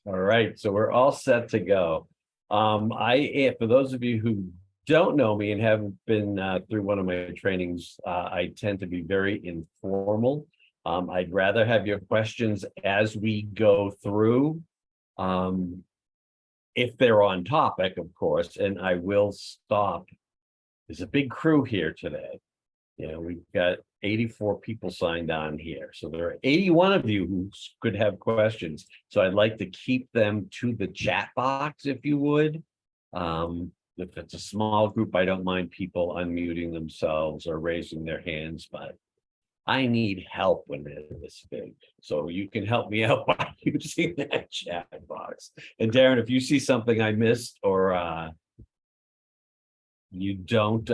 All right, so we're all set to go. For those of you who don't know me and haven't been through one of my trainings, I tend to be very informal. I'd rather have your questions as we go through, if they're on topic, of course, and I will stop. There's a big crew here today. We've got 84 people signed on here. So there are 81 of you who could have questions. So I'd like to keep them to the chat box, if you would. If it's a small group, I don't mind people unmuting themselves or raising their hands, but I need help when they're this big. So you can help me out by using that chat box. And Darren, if you see something I missed or you don't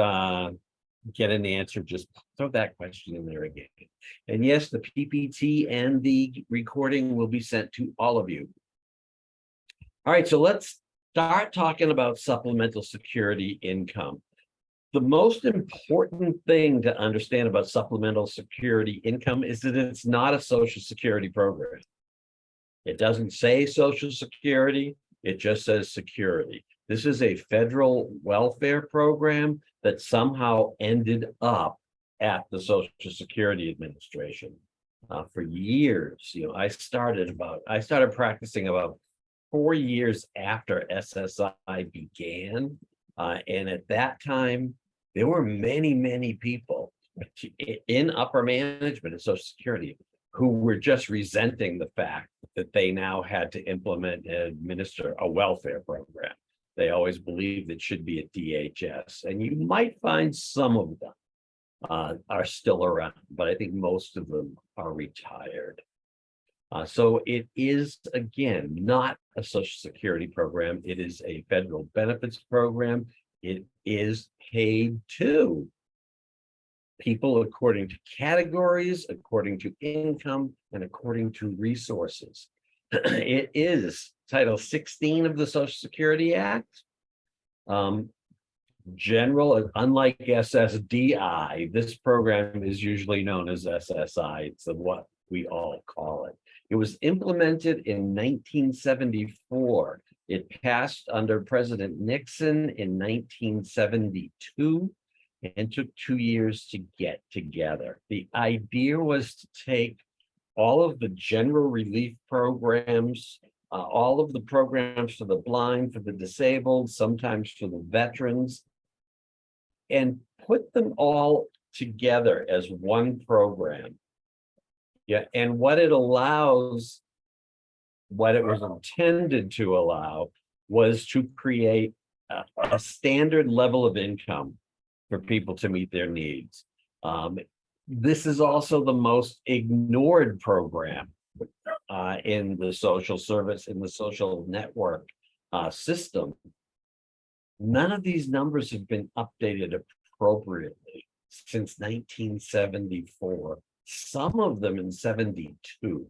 get an answer, just throw that question in there again. And yes, the PPT and the recording will be sent to all of you. All right, so let's start talking about supplemental security income. The most important thing to understand about supplemental security income is that it's not a Social Security program. It doesn't say Social Security, it just says security. This is a federal welfare program that somehow ended up at the Social Security Administration. For years, I started practicing about 4 years after SSI began. And at that time, there were many people in upper management of Social Security who were just resenting the fact that they now had to implement and administer a welfare program. They always believed it should be a DHS, and you might find some of them are still around, but I think most of them are retired. So it is, again, not a Social Security program. It is a federal benefits program. It is paid to people according to categories, according to income, and according to resources. It is Title 16 of the Social Security Act. Unlike SSDI, this program is usually known as SSI. It's what we all call it. It was implemented in 1974. It passed under President Nixon in 1972 and took 2 years to get together. The idea was to take all of the general relief programs, all of the programs for the blind, for the disabled, sometimes for the veterans, and put them all together as one program. Yeah, and what it was intended to allow was to create a standard level of income for people to meet their needs. This is also the most ignored program in the social service, in the social network system. None of these numbers have been updated appropriately since 1974, some of them in 72.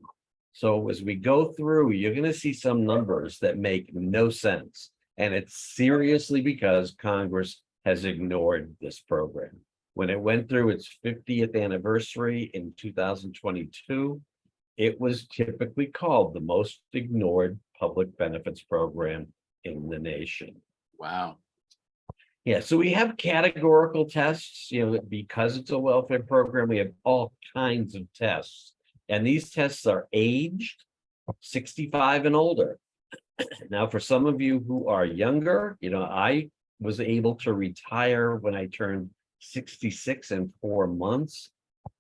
So as we go through, you're going to see some numbers that make no sense. And it's seriously because Congress has ignored this program. When it went through its 50th anniversary in 2022, it was typically called the most ignored public benefits program in the nation. Wow. Yeah, so we have categorical tests, because it's a welfare program, we have all kinds of tests. And these tests are aged 65 and older. Now, for some of you who are younger, I was able to retire when I turned 66 and 4 months.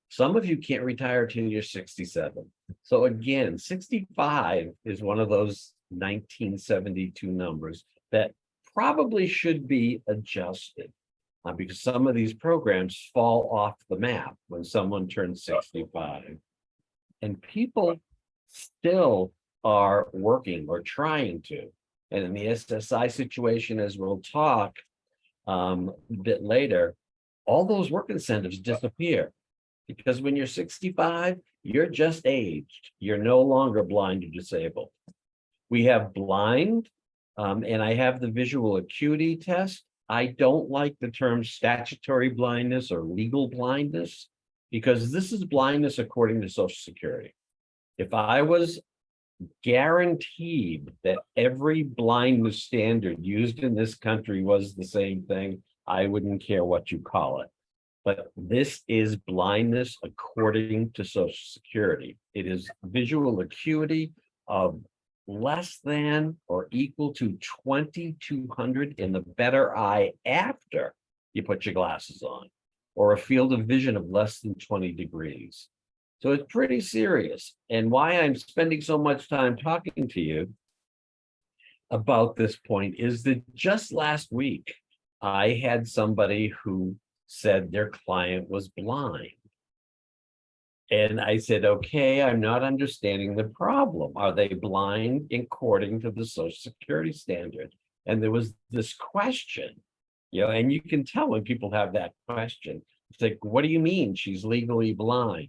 Some of you can't retire till you're 67. So again, 65 is one of those 1972 numbers that probably should be adjusted because some of these programs fall off the map when someone turns 65. And people still are working or trying to. And in the SSI situation, as we'll talk a bit later, all those work incentives disappear because when you're 65, you're just aged. You're no longer blind or disabled. We have blind, and I have the visual acuity test. I don't like the term statutory blindness or legal blindness because this is blindness according to Social Security. If I was guaranteed that every blindness standard used in this country was the same thing, I wouldn't care what you call it. But this is blindness according to Social Security. It is visual acuity of less than or equal to 2200 in the better eye after you put your glasses on, or a field of vision of less than 20 degrees. So it's pretty serious. And why I'm spending so much time talking to you about this point is that just last week, I had somebody who said their client was blind. And I said, okay, I'm not understanding the problem. Are they blind according to the Social Security standard? And there was this question, and you can tell when people have that question. It's like, what do you mean she's legally blind?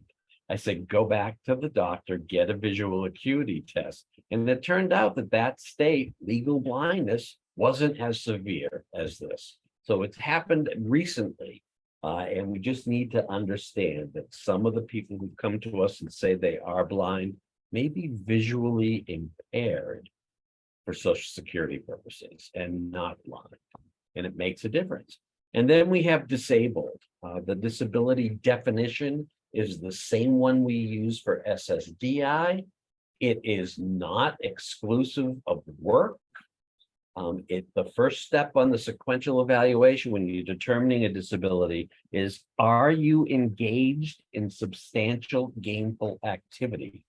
I said, go back to the doctor, get a visual acuity test. And it turned out that that state, legal blindness, wasn't as severe as this. So it's happened recently. And we just need to understand that some of the people who come to us and say they are blind may be visually impaired for Social Security purposes and not blind. And it makes a difference. And then we have disabled. The disability definition is the same one we use for SSDI. It is not exclusive of work. The first step on the sequential evaluation when you're determining a disability is, are you engaged in substantial gainful activity?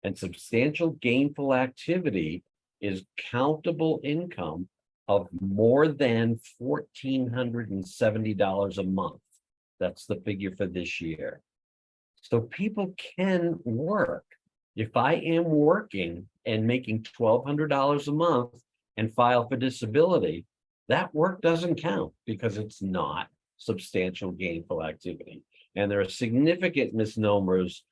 And substantial gainful activity is countable income of more than $1,470 a month. That's the figure for this year. So people can work. If I am working and making $1,200 a month and file for disability, that work doesn't count because it's not substantial gainful activity. And there are significant misnomers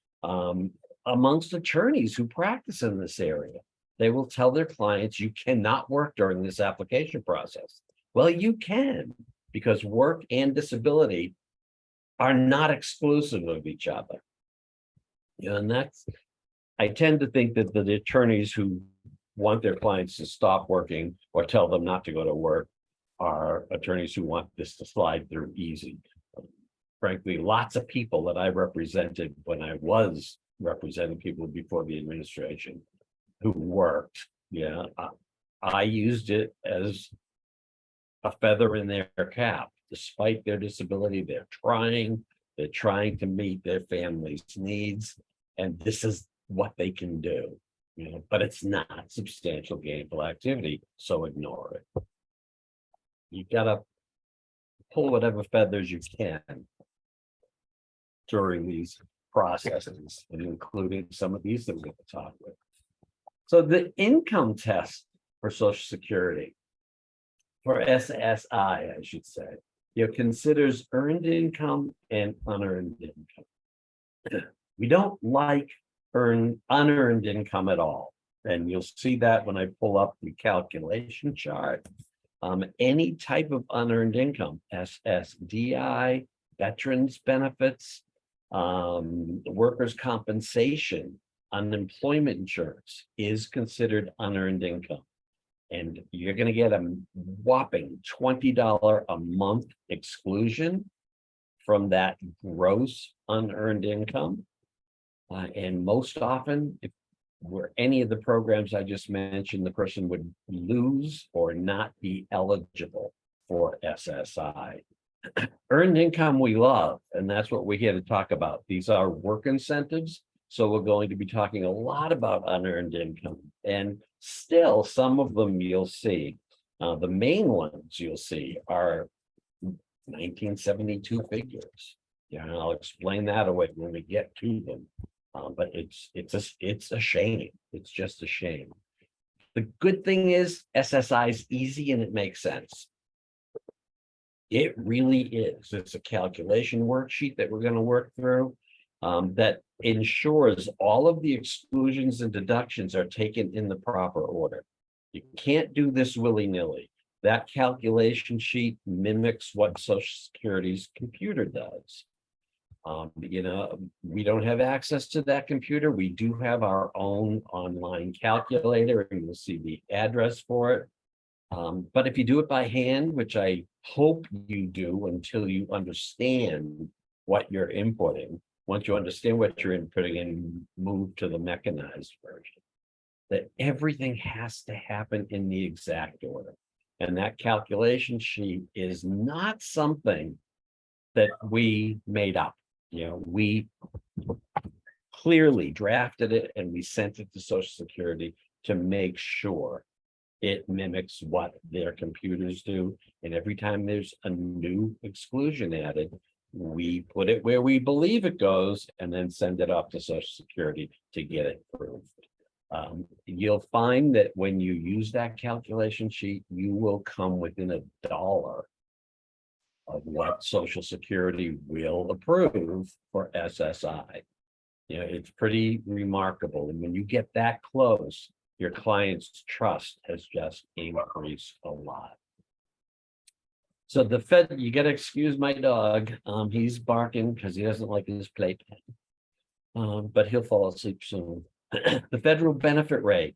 amongst attorneys who practice in this area. They will tell their clients, you cannot work during this application process. Well, you can, because work and disability are not exclusive of each other. And I tend to think that the attorneys who want their clients to stop working or tell them not to go to work are attorneys who want this to slide through easy. Frankly, lots of people that I represented when I was representing people before the administration who worked, I used it as a feather in their cap. Despite their disability, they're trying to meet their family's needs, and this is what they can do. But it's not substantial gainful activity, so ignore it. You've got to pull whatever feathers you can during these processes, and including some of these that we're going to talk with. So the income test for Social Security, for SSI, I should say, considers earned income and unearned income. We don't like unearned income at all. And you'll see that when I pull up the calculation chart. Any type of unearned income, SSDI, veterans benefits, workers' compensation, unemployment insurance is considered unearned income. And you're going to get a whopping $20 a month exclusion from that gross unearned income. And most often, if were any of the programs I just mentioned, the person would lose or not be eligible for SSI. Earned income we love, and that's what we're here to talk about. These are work incentives. So we're going to be talking a lot about unearned income. And still, some of them you'll see. The main ones you'll see are 1972 figures. And I'll explain that away when we get to them. But it's a shame. It's just a shame. The good thing is SSI is easy and it makes sense. It really is. It's a calculation worksheet that we're going to work through that ensures all of the exclusions and deductions are taken in the proper order. You can't do this willy-nilly. That calculation sheet mimics what Social Security's computer does. We don't have access to that computer. We do have our own online calculator, and you'll see the address for it. But if you do it by hand, which I hope you do until you understand what you're inputting, once you understand what you're inputting and move to the mechanized version, that everything has to happen in the exact order. And that calculation sheet is not something that we made up. We clearly drafted it and we sent it to Social Security to make sure it mimics what their computers do. And every time there's a new exclusion added, we put it where we believe it goes and then send it off to Social Security to get it approved. You'll find that when you use that calculation sheet, you will come within $1 of what Social Security will approve for SSI. It's pretty remarkable. And when you get that close, your client's trust has just increased a lot. So the Fed, you got to excuse my dog. He's barking because he doesn't like his playpen. But he'll fall asleep soon. The federal benefit rate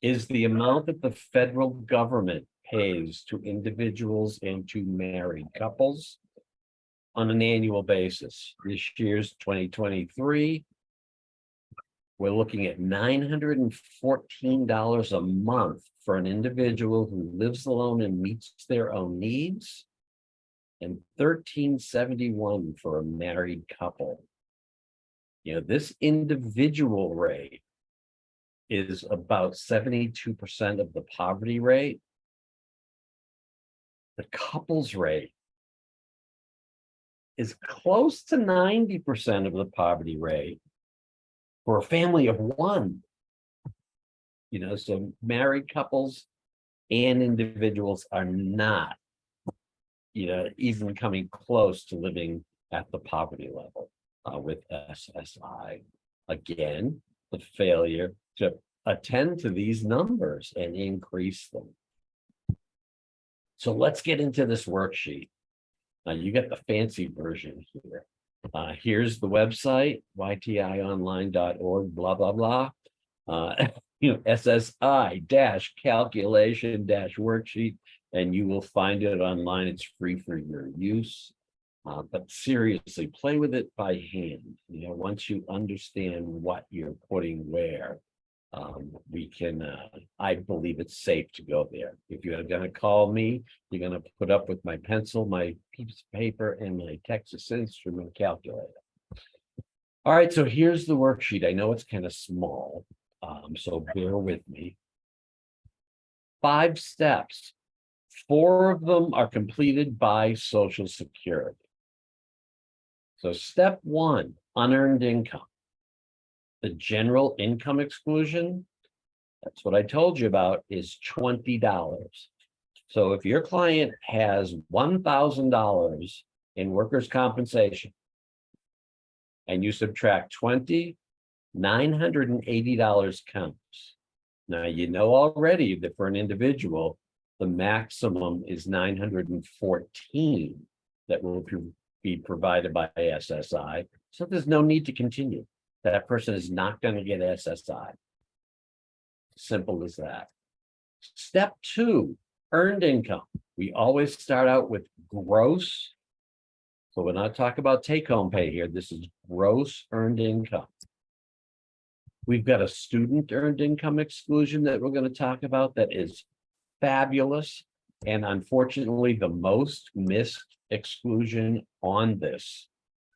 is the amount that the federal government pays to individuals and to married couples on an annual basis. This year's 2023. We're looking at $914 a month for an individual who lives alone and meets their own needs, and $1,371 for a married couple. This individual rate is about 72% of the poverty rate. The couples rate is close to 90% of the poverty rate for a family of one. So married couples and individuals are not, even coming close to living at the poverty level with SSI. Again, the failure to attend to these numbers and increase them. So let's get into this worksheet. You get the fancy version here. Here's the website, ytionline.org, blah, blah, blah. SSI-calculation-worksheet, and you will find it online. It's free for your use. But seriously, play with it by hand. Once you understand what you're putting where, we can, I believe it's safe to go there. If you're going to call me, you're going to put up with my pencil, my piece of paper, and my Texas Instrument calculator. All right, so here's the worksheet. I know it's kind of small, so bear with me. 5 steps. 4 of them are completed by Social Security. So step 1, unearned income. The general income exclusion, that's what I told you about, is $20. So if your client has $1,000 in workers' compensation and you subtract 20, $980 counts. Now, already that for an individual, the maximum is $914 that will be provided by SSI. So there's no need to continue. That person is not going to get SSI. Simple as that. Step 2, earned income. We always start out with gross. So we're not talking about take-home pay here. This is gross earned income. We've got a student earned income exclusion that we're going to talk about that is fabulous. And unfortunately, the most missed exclusion on this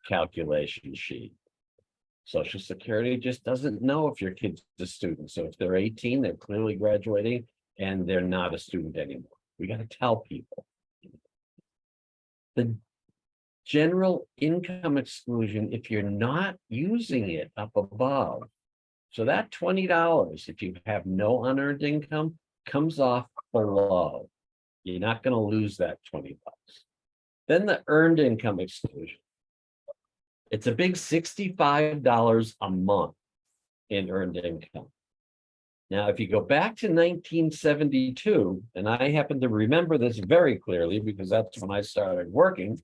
calculation sheet. Social Security just doesn't know if your kid's a student. So if they're 18, they're clearly graduating and they're not a student anymore. We got to tell people. The general income exclusion, if you're not using it up above, so that $20, if you have no unearned income, comes off below. You're not going to lose that $20. Then the earned income exclusion. It's a big $65 a month in earned income. Now, if you go back to 1972, and I happen to remember this very clearly because that's when I started working,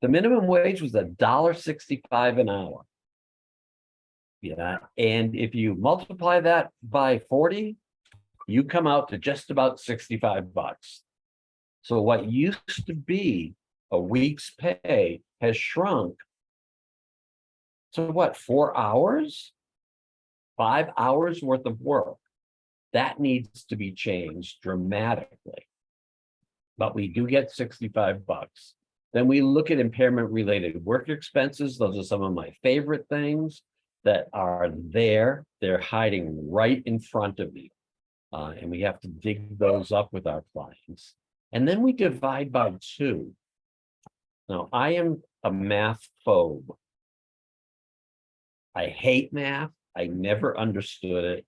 The minimum wage was $1.65 an hour. Yeah, and if you multiply that by 40, you come out to just about 65 bucks. So what used to be a week's pay has shrunk to what, 4 hours? 5 hours worth of work. That needs to be changed dramatically. But we do get 65 bucks. Then we look at impairment related work expenses. Those are some of my favorite things that are there. They're hiding right in front of you. And we have to dig those up with our clients. And then we divide by 2. Now, I am a math phobe. I hate math. I never understood it.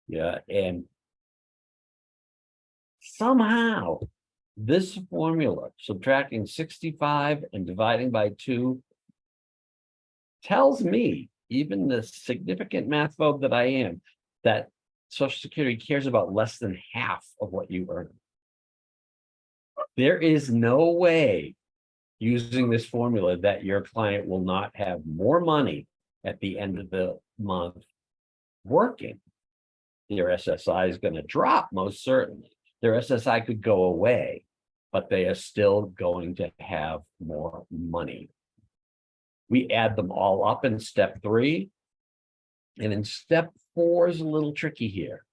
Yeah, and somehow this formula, subtracting 65 and dividing by 2, tells me, even the significant math phobe that I am, that Social Security cares about less than half of what you earn. There is no way using this formula that your client will not have more money at the end of the month working. Their SSI is going to drop, most certainly. Their SSI could go away, but they are still going to have more money. We add them all up in step 3. And in step 4 is a little tricky here.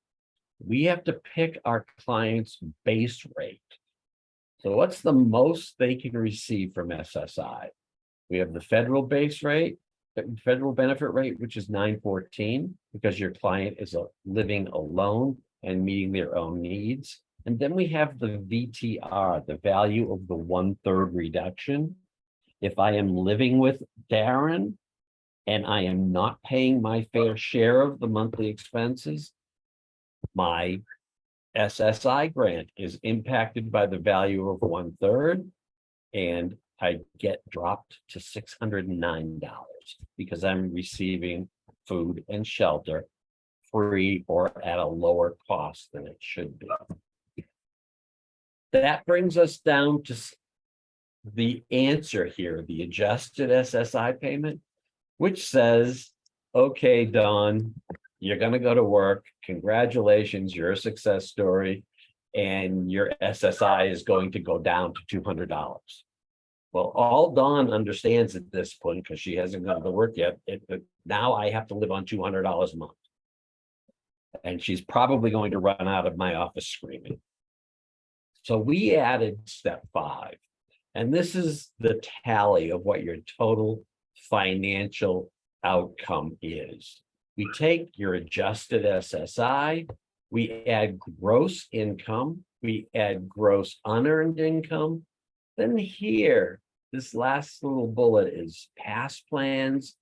We have to pick our client's base rate. So what's the most they can receive from SSI? We have the federal base rate, federal benefit rate, which is $914, because your client is living alone and meeting their own needs. And then we have the VTR, the value of the 1/3 reduction. If I am living with Darren and I am not paying my fair share of the monthly expenses, my SSI grant is impacted by the value of 1/3, and I get dropped to $609 because I'm receiving food and shelter free or at a lower cost than it should be. That brings us down to the answer here, the adjusted SSI payment, which says, okay, Don, you're going to go to work. Congratulations, you're a success story. And your SSI is going to go down to $200. Well, all Dawn understands at this point, because she hasn't gone to work yet, now I have to live on $200 a month. And she's probably going to run out of my office screaming. So we added step 5. And this is the tally of what your total financial outcome is. We take your adjusted SSI, we add gross income, we add gross unearned income. Then here, this last little bullet is past plans,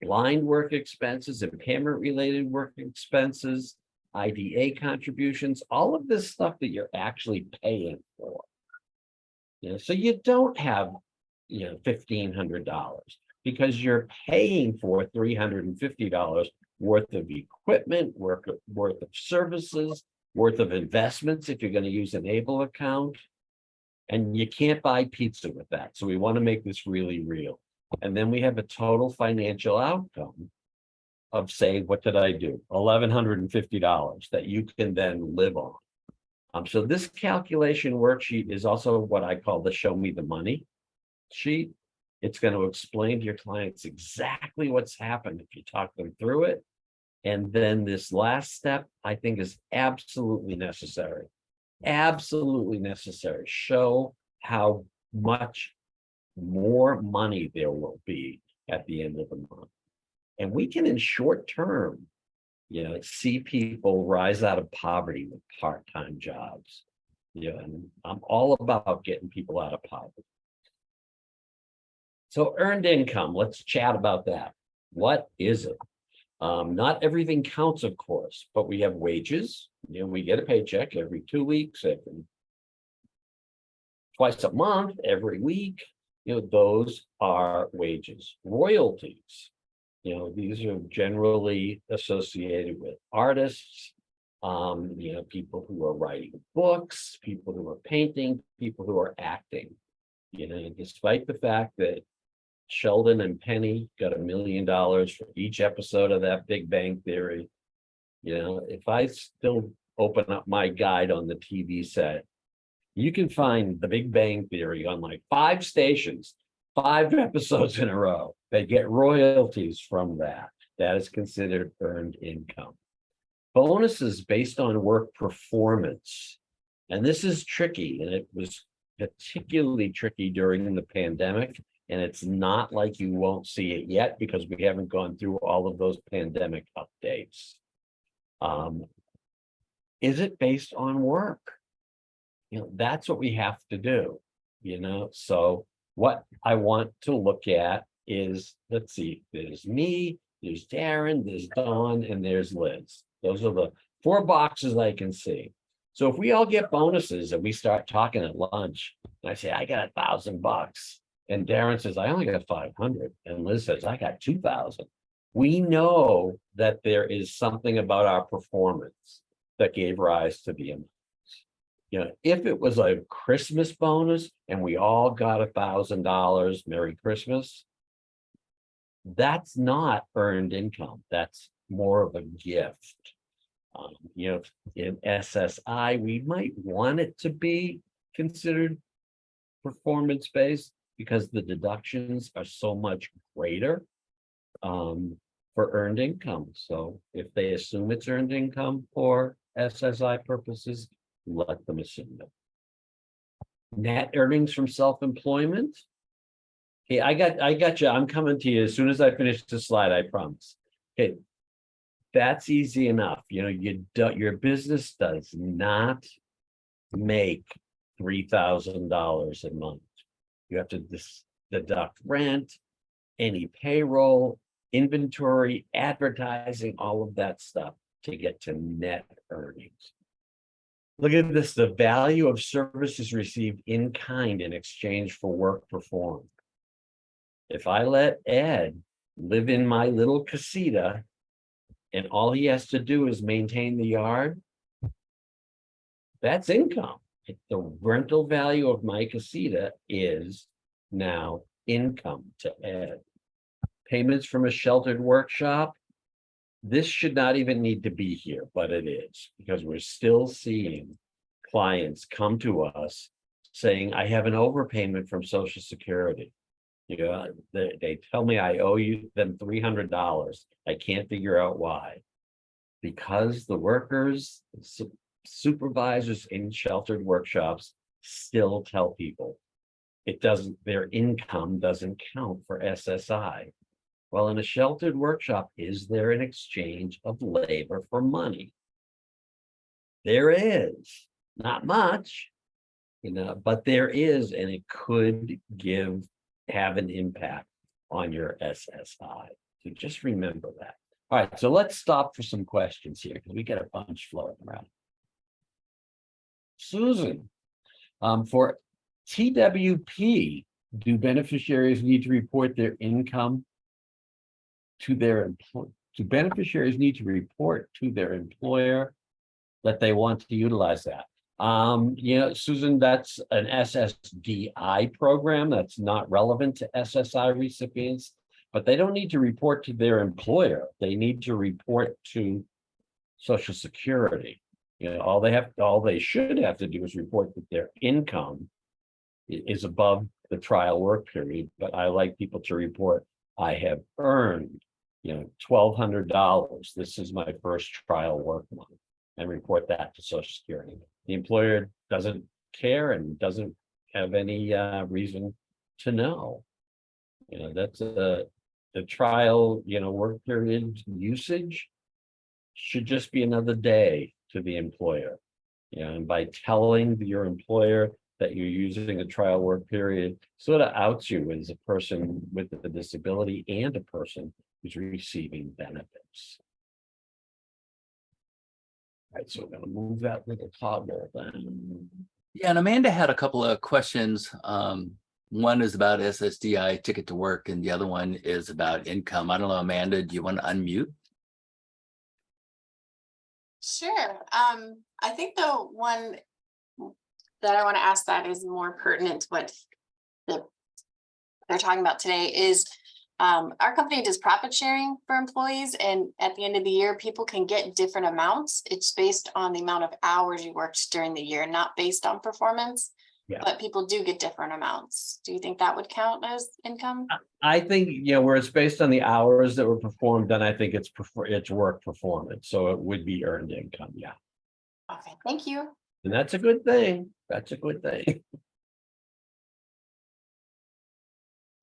blind work expenses, impairment related work expenses, IDA contributions, all of this stuff that you're actually paying for. So you don't have, $1,500 because you're paying for $350 worth of equipment, worth of services, worth of investments if you're going to use an ABLE account. And you can't buy pizza with that. So we want to make this really real. And then we have a total financial outcome of, say, what did I do? $1,150 that you can then live on. So this calculation worksheet is also what I call the show me the money sheet. It's going to explain to your clients exactly what's happened if you talk them through it. And then this last step, I think, is absolutely necessary. Absolutely necessary. Show how much more money there will be at the end of the month. And we can, in short term, see people rise out of poverty with part-time jobs. And I'm all about getting people out of poverty. So earned income, let's chat about that. What is it? Not everything counts, of course, but we have wages. We get a paycheck every 2 weeks, twice a month, every week. Those are wages. Royalties. These are generally associated with artists, people who are writing books, people who are painting, people who are acting. You know, despite the fact that Sheldon and Penny got $1 million for each episode of that Big Bang Theory. You know, if I still open up my guide on the TV set, you can find the Big Bang Theory on like 5 stations, 5 episodes in a row. They get royalties from that. That is considered earned income. Bonuses based on work performance. And this is tricky, and it was particularly tricky during the pandemic. And it's not like you won't see it yet because we haven't gone through all of those pandemic updates. Is it based on work? You know, that's what we have to do, you know? So what I want to look at is, let's see, there's me, there's Darren, there's Dawn, and there's Liz. Those are the 4 boxes I can see. So if we all get bonuses and we start talking at lunch, and I say, I got $1,000. And Darren says, I only got 500. And Liz says, I got 2,000. We know that there is something about our performance that gave rise to the amounts. You know, if it was a Christmas bonus and we all got $1,000, Merry Christmas, that's not earned income. That's more of a gift. You know, in SSI, we might want it to be considered performance-based, because the deductions are so much greater for earned income. So if they assume it's earned income for SSI purposes, let them assume it. Net earnings from self-employment. Hey, I got you. I'm coming to you as soon as I finish the slide, I promise. Okay, that's easy enough. You know, your business does not make $3,000 a month. You have to deduct rent, any payroll, inventory, advertising, all of that stuff to get to net earnings. Look at this, the value of services received in kind in exchange for work performed. If I let Ed live in my little casita and all he has to do is maintain the yard, that's income. The rental value of my casita is now income to Ed. Payments from a sheltered workshop. This should not even need to be here, but it is, because we're still seeing clients come to us saying, I have an overpayment from Social Security. You know, they tell me I owe them $300. I can't figure out why. Because the workers, supervisors in sheltered workshops still tell people their income doesn't count for SSI. Well, in a sheltered workshop, is there an exchange of labor for money? There is, not much, you know, but there is, and it could have an impact on your SSI. So just remember that. All right, so let's stop for some questions here because we get a bunch floating around. Susan, for TWP, do beneficiaries need to report their income to their employer? Do beneficiaries need to report to their employer that they want to utilize that? You know, Susan, that's an SSDI program that's not relevant to SSI recipients, but they don't need to report to their employer. They need to report to Social Security. You know, all they should have to do is report that their income is above the trial work period. But I like people to report, I have earned, you know, $1,200. This is my first trial work month, and report that to Social Security. The employer doesn't care and doesn't have any reason to know. You know, that's the trial, you know, work period usage should just be another day to the employer. You know, and by telling your employer that you're using a trial work period, sort of outs you as a person with a disability and a person who's receiving benefits. All right, so we're going to move that little toggle then. Yeah, and Amanda had a couple of questions. One is about SSDI ticket to work, and the other one is about income. I don't know, Amanda, do you want to unmute? Sure. I think the one that I want to ask that is more pertinent to what that they're talking about today is our company does profit sharing for employees, and at the end of the year, people can get different amounts. It's based on the amount of hours you worked during the year, not based on performance. Yeah. But people do get different amounts. Do you think that would count as income? I think, where it's based on the hours that were performed, then I think it's work performance, so it would be earned income, yeah. Okay, thank you. And that's a good thing. That's a good thing.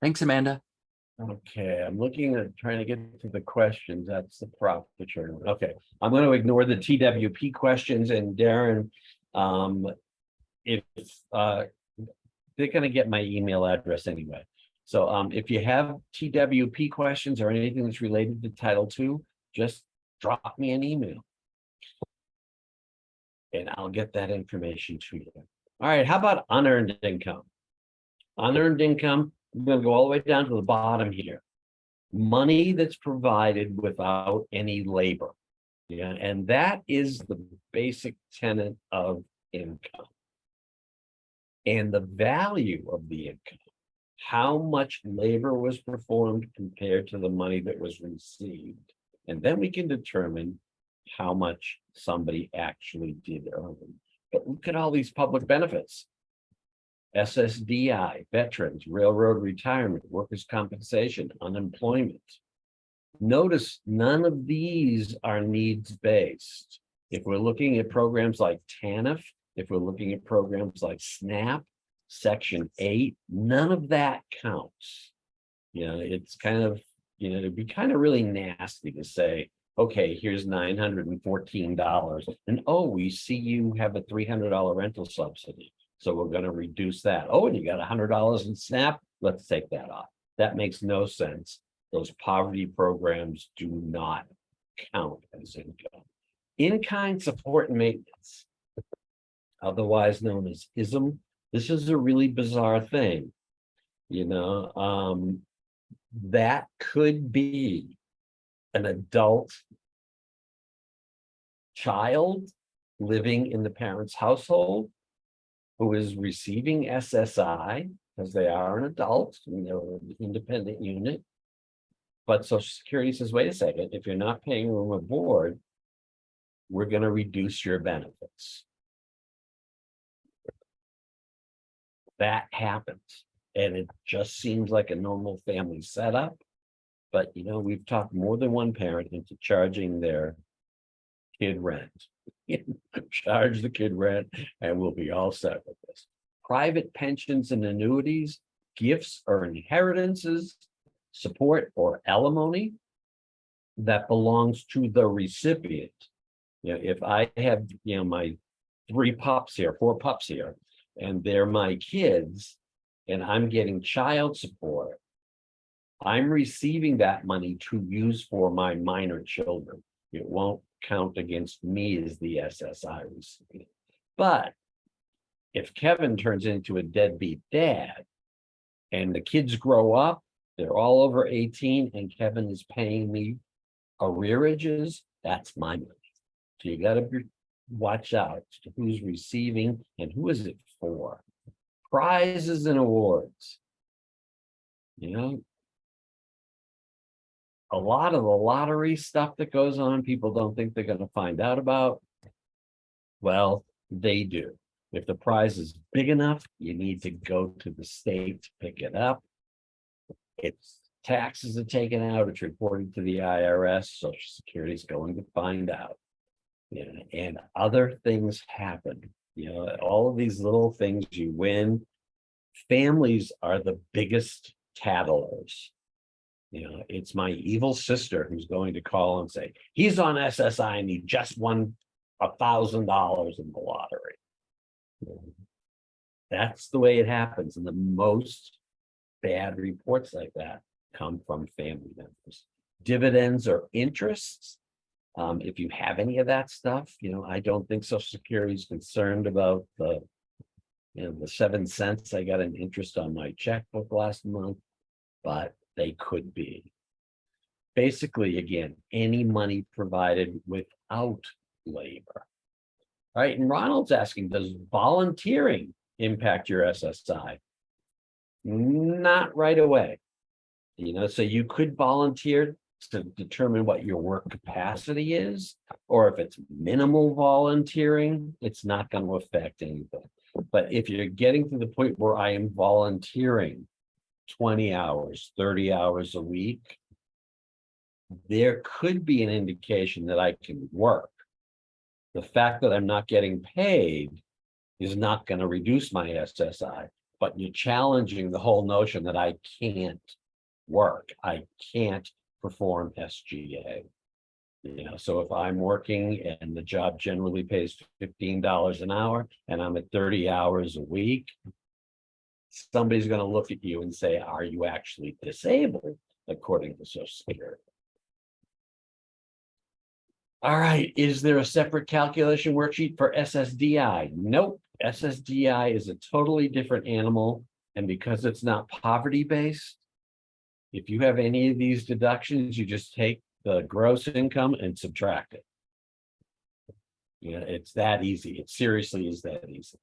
Thanks, Amanda. Okay, I'm looking at trying to get to the questions. That's the profit sharing. Okay, I'm going to ignore the TWP questions, and Darren, if they're going to get my email address anyway. So if you have TWP questions or anything that's related to Title II, just drop me an email. And I'll get that information to you. All right, how about unearned income? Unearned income, I'm going to go all the way down to the bottom here. Money that's provided without any labor. Yeah, and that is the basic tenet of income. And the value of the income, how much labor was performed compared to the money that was received. And then we can determine how much somebody actually did earn. But look at all these public benefits. SSDI, veterans, railroad retirement, workers' compensation, unemployment. Notice none of these are needs-based. If we're looking at programs like TANF, if we're looking at programs like SNAP, Section 8, none of that counts. It's kind of, it'd be kind of really nasty to say, okay, here's $914. And oh, we see you have a $300 rental subsidy. So we're going to reduce that. Oh, and you got $100 in SNAP. Let's take that off. That makes no sense. Those poverty programs do not count as income. In-kind support and maintenance, otherwise known as ISM. This is a really bizarre thing. That could be an adult child living in the parent's household who is receiving SSI because they are an adult and they're an independent unit. But Social Security says, wait a second, if you're not paying room and board, we're going to reduce your benefits. That happens. And it just seems like a normal family setup. But, we've talked more than one parent into charging their kid rent. Charge the kid rent and we'll be all set with this. Private pensions and annuities, gifts or inheritances, support or alimony that belongs to the recipient. If I have, my 4 pups here, and they're my kids, and I'm getting child support, I'm receiving that money to use for my minor children. It won't count against me as the SSI recipient. But if Kevin turns into a deadbeat dad and the kids grow up, they're all over 18, and Kevin is paying me arrearages, that's my money. So you got to watch out to who's receiving and who is it for. Prizes and awards. A lot of the lottery stuff that goes on, people don't think they're going to find out about. Well, they do. If the prize is big enough, you need to go to the state to pick it up. It's taxes are taken out, it's reported to the IRS, Social Security is going to find out. And other things happen. All of these little things you win. Families are the biggest tattlers. It's my evil sister who's going to call and say, he's on SSI and he just won $1,000 in the lottery. That's the way it happens. And the most bad reports like that come from family members. Dividends or interests. If you have any of that stuff, I don't think Social Security is concerned about the 7 cents I got an interest on my checkbook last month, but they could be. Basically, again, any money provided without labor. All right, and Ronald's asking, does volunteering impact your SSI? Not right away. So you could volunteer to determine what your work capacity is, or if it's minimal volunteering, it's not going to affect anything. But if you're getting to the point where I am volunteering 20 hours, 30 hours a week, there could be an indication that I can work. The fact that I'm not getting paid is not going to reduce my SSI, but you're challenging the whole notion that I can't work. I can't perform SGA. So if I'm working and the job generally pays $15 an hour and I'm at 30 hours a week, somebody's going to look at you and say, are you actually disabled according to Social Security? All right, is there a separate calculation worksheet for SSDI? Nope, SSDI is a totally different animal. And because it's not poverty-based, if you have any of these deductions, you just take the gross income and subtract it. It's that easy. It seriously is that easy.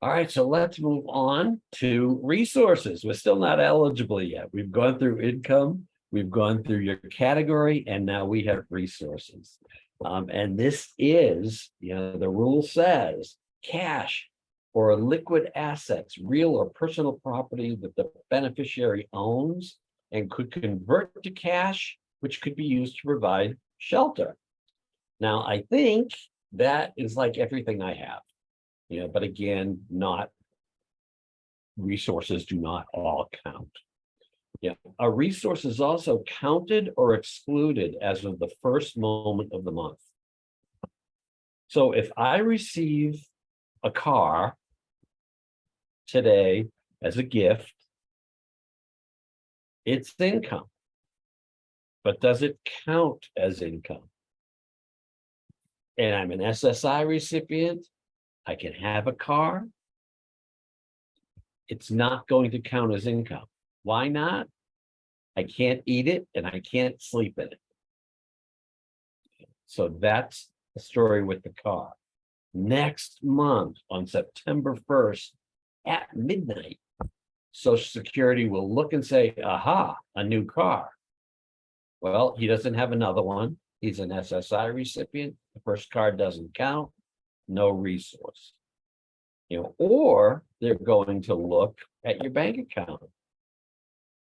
All right, so let's move on to resources. We're still not eligible yet. We've gone through income, we've gone through your category, and now we have resources. And this is, the rule says cash or liquid assets, real or personal property that the beneficiary owns and could convert to cash, which could be used to provide shelter. Now, I think that is like everything I have, but again, resources do not all count. A resource is also counted or excluded as of the first moment of the month. So if I receive a car today as a gift, it's income. But does it count as income? And I'm an SSI recipient, I can have a car. It's not going to count as income. Why not? I can't eat it and I can't sleep in it. So that's the story with the car. Next month on September 1st at midnight, Social Security will look and say, aha, a new car. Well, he doesn't have another one. He's an SSI recipient. The first car doesn't count, no resource. Or they're going to look at your bank account.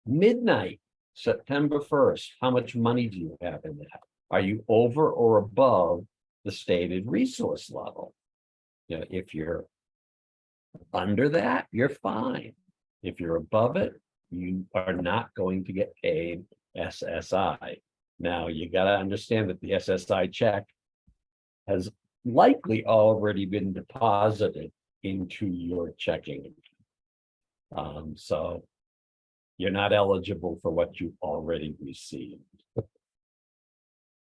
Midnight, September 1st, how much money do you have in that? Are you over or above the stated resource level? If you're under that, you're fine. If you're above it, you are not going to get paid SSI. Now, you got to understand that the SSI check has likely already been deposited into your checking. So you're not eligible for what you've already received.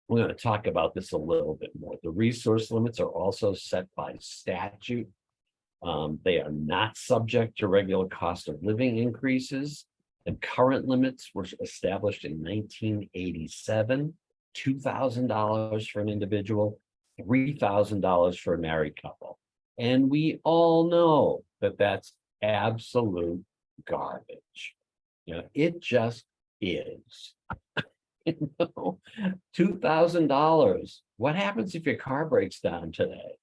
We're going to talk about this a little bit more. The resource limits are also set by statute. They are not subject to regular cost of living increases. The current limits were established in 1987, $2,000 for an individual, $3,000 for a married couple. And we all know that that's absolute garbage. It just is. $2,000. What happens if your car breaks down today?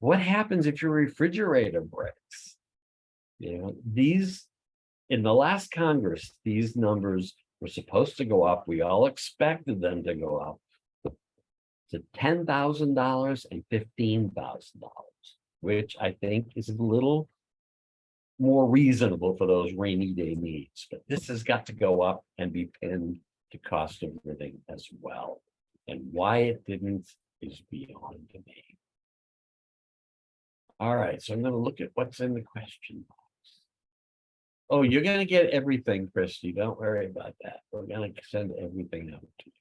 What happens if your refrigerator breaks? These, in the last Congress, these numbers were supposed to go up. We all expected them to go up to $10,000 and $15,000, which I think is a little more reasonable for those rainy day needs. But this has got to go up and be pinned to cost of living as well. And why it didn't is beyond me. All right, so I'm going to look at what's in the question box. Oh, you're going to get everything, Christy. Don't worry about that. We're going to send everything out to you.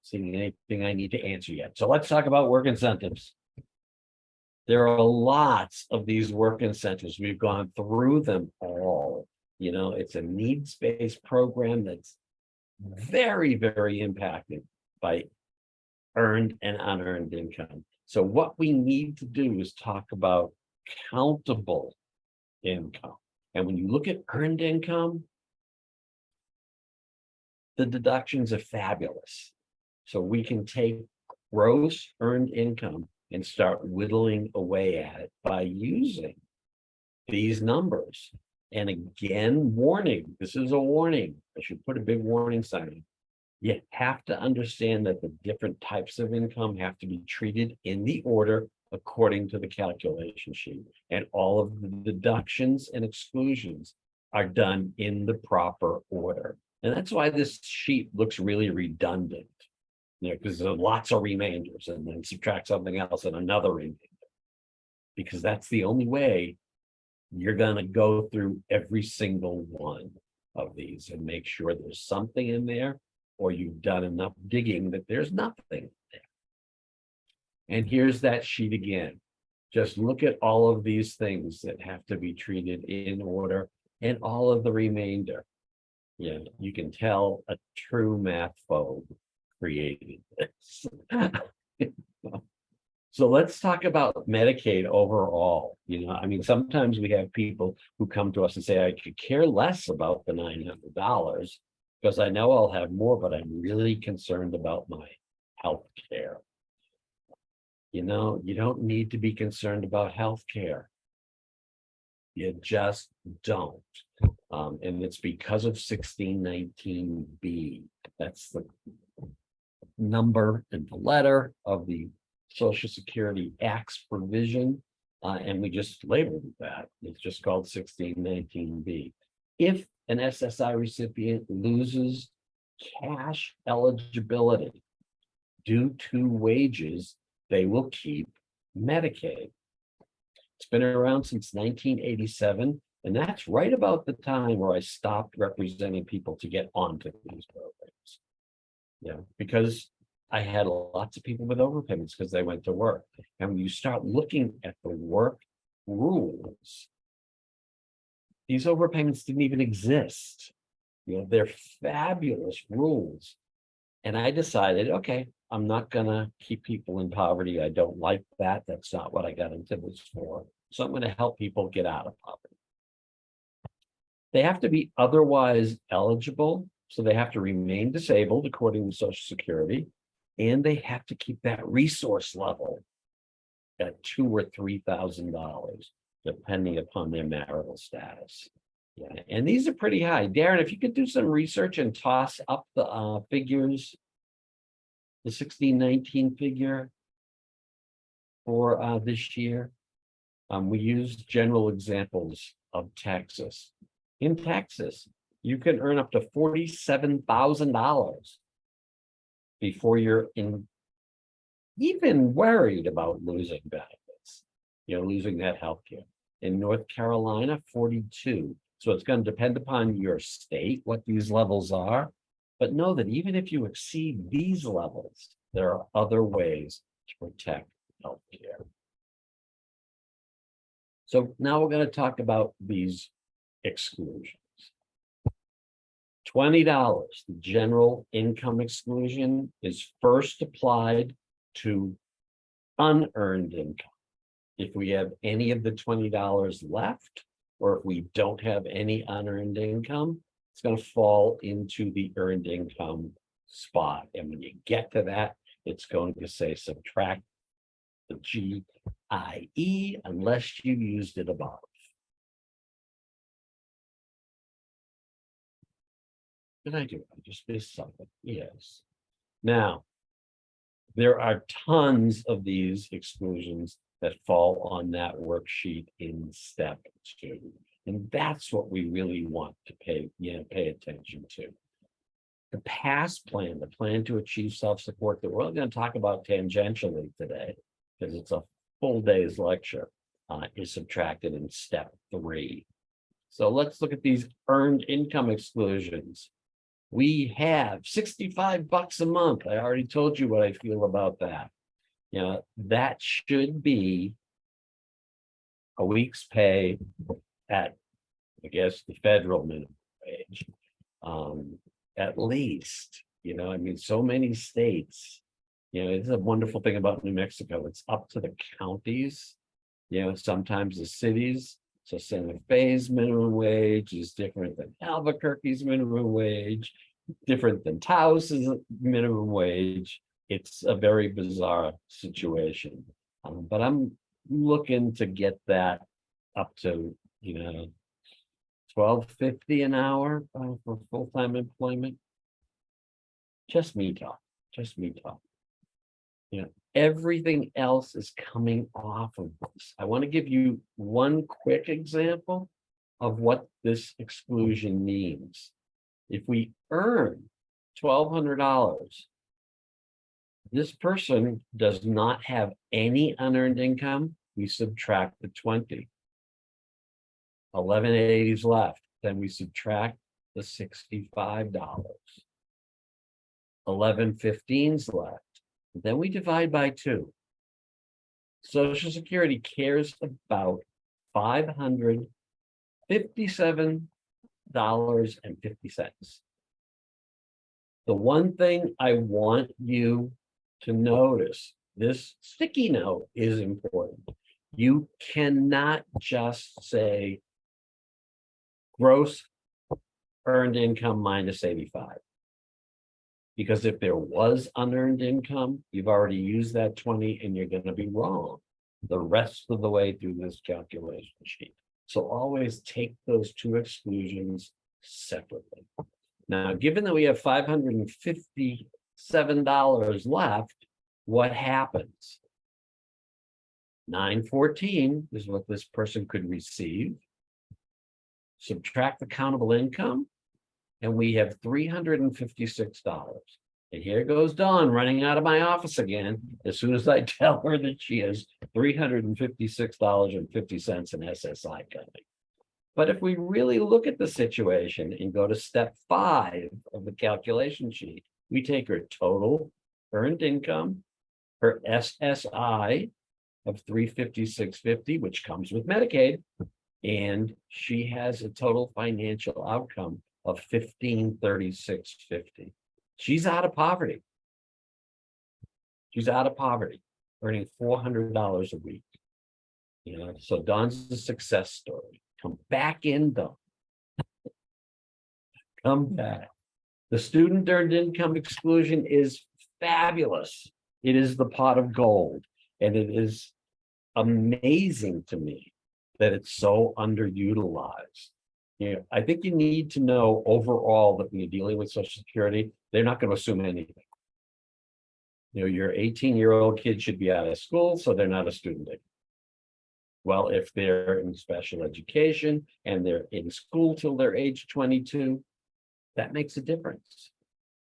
Seeing anything I need to answer yet. So let's talk about work incentives. There are lots of these work incentives. We've gone through them all. It's a needs-based program that's very, very impacted by earned and unearned income. So what we need to do is talk about countable income. And when you look at earned income, the deductions are fabulous. So we can take gross earned income and start whittling away at it by using these numbers. And again, warning, this is a warning. I should put a big warning sign in. You have to understand that the different types of income have to be treated in the order according to the calculation sheet. And all of the deductions and exclusions are done in the proper order. And that's why this sheet looks really redundant. Because there are lots of remainders and then subtract something else and another remainder. Because that's the only way you're going to go through every single one of these and make sure there's something in there, or you've done enough digging that there's nothing there. And here's that sheet again. Just look at all of these things that have to be treated in order and all of the remainder. Yeah, you can tell a true math phobe created this. So let's talk about Medicaid overall. I mean, sometimes we have people who come to us and say, I could care less about the $900 because I know I'll have more, but I'm really concerned about my health care. You don't need to be concerned about health care. You just don't. And it's because of 1619B. That's the number and the letter of the Social Security Act's provision, and we just labeled that. It's just called 1619B. If an SSI recipient loses cash eligibility due to wages, they will keep Medicaid. It's been around since 1987, and that's right about the time where I stopped representing people to get onto these programs. Because I had lots of people with overpayments because they went to work. And when you start looking at the work rules, these overpayments didn't even exist. They're fabulous rules. And I decided, okay, I'm not gonna keep people in poverty. I don't like that. That's not what I got into this for. So I'm gonna help people get out of poverty. They have to be otherwise eligible. So they have to remain disabled according to Social Security, and they have to keep that resource level at $2,000 or $3,000, depending upon their marital status. Yeah, and these are pretty high. Darren, if you could do some research and toss up the figures, the 1619 figure for this year. We use general examples of Texas. In Texas, you can earn up to $47,000 before you're even worried about losing benefits, losing that health care. In North Carolina, 42. So it's going to depend upon your state, what these levels are. But know that even if you exceed these levels, there are other ways to protect health care. So now we're going to talk about these exclusions. $20, the general income exclusion, is first applied to unearned income. If we have any of the $20 left, or if we don't have any unearned income, it's going to fall into the earned income spot. And when you get to that, it's going to say subtract the GIE unless you used it above. Did I do it? I just missed something. Yes. Now, there are tons of these exclusions that fall on that worksheet in step 2. And that's what we really want to pay attention to. The PASS plan, the plan to achieve self-support, that we're only going to talk about tangentially today, because it's a full day's lecture, is subtracted in step 3. So let's look at these earned income exclusions. We have $65 a month. I already told you what I feel about that. That should be a week's pay at, I guess, the federal minimum wage, at least. I mean, so many states, it's a wonderful thing about New Mexico. It's up to the counties, sometimes the cities So Santa Fe's minimum wage is different than Albuquerque's minimum wage, different than Taos's minimum wage. It's a very bizarre situation. But I'm looking to get that up to, $12.50 an hour for full-time employment. Just me talk. Everything else is coming off of this. I want to give you one quick example of what this exclusion means. If we earn $1,200, this person does not have any unearned income. We subtract the 20. 1180 is left. Then we subtract the $65. 1115's left. Then we divide by 2. Social Security cares about $557.50. The one thing I want you to notice, this sticky note is important. You cannot just say gross earned income minus 85. Because if there was unearned income, you've already used that 20 and you're going to be wrong the rest of the way through this calculation sheet. So always take those two exclusions separately. Now, given that we have $557 left, what happens? 914 is what this person could receive. Subtract the countable income, and we have $356. And here goes Dawn running out of my office again as soon as I tell her that she has $356.50 in SSI coming. But if we really look at the situation and go to step 5 of the calculation sheet, we take her total earned income, her SSI of $356.50, which comes with Medicaid, and she has a total financial outcome of $1,536.50. She's out of poverty. Earning $400 a week. So Dawn's a success story. Come back in, Dawn. Come back. The student earned income exclusion is fabulous. It is the pot of gold, and it is amazing to me that it's so underutilized. I think you need to know overall that when you're dealing with Social Security, they're not going to assume anything. Your 18-year-old kid should be out of school, so they're not a student anymore. Well, if they're in special education and they're in school till they're age 22, that makes a difference.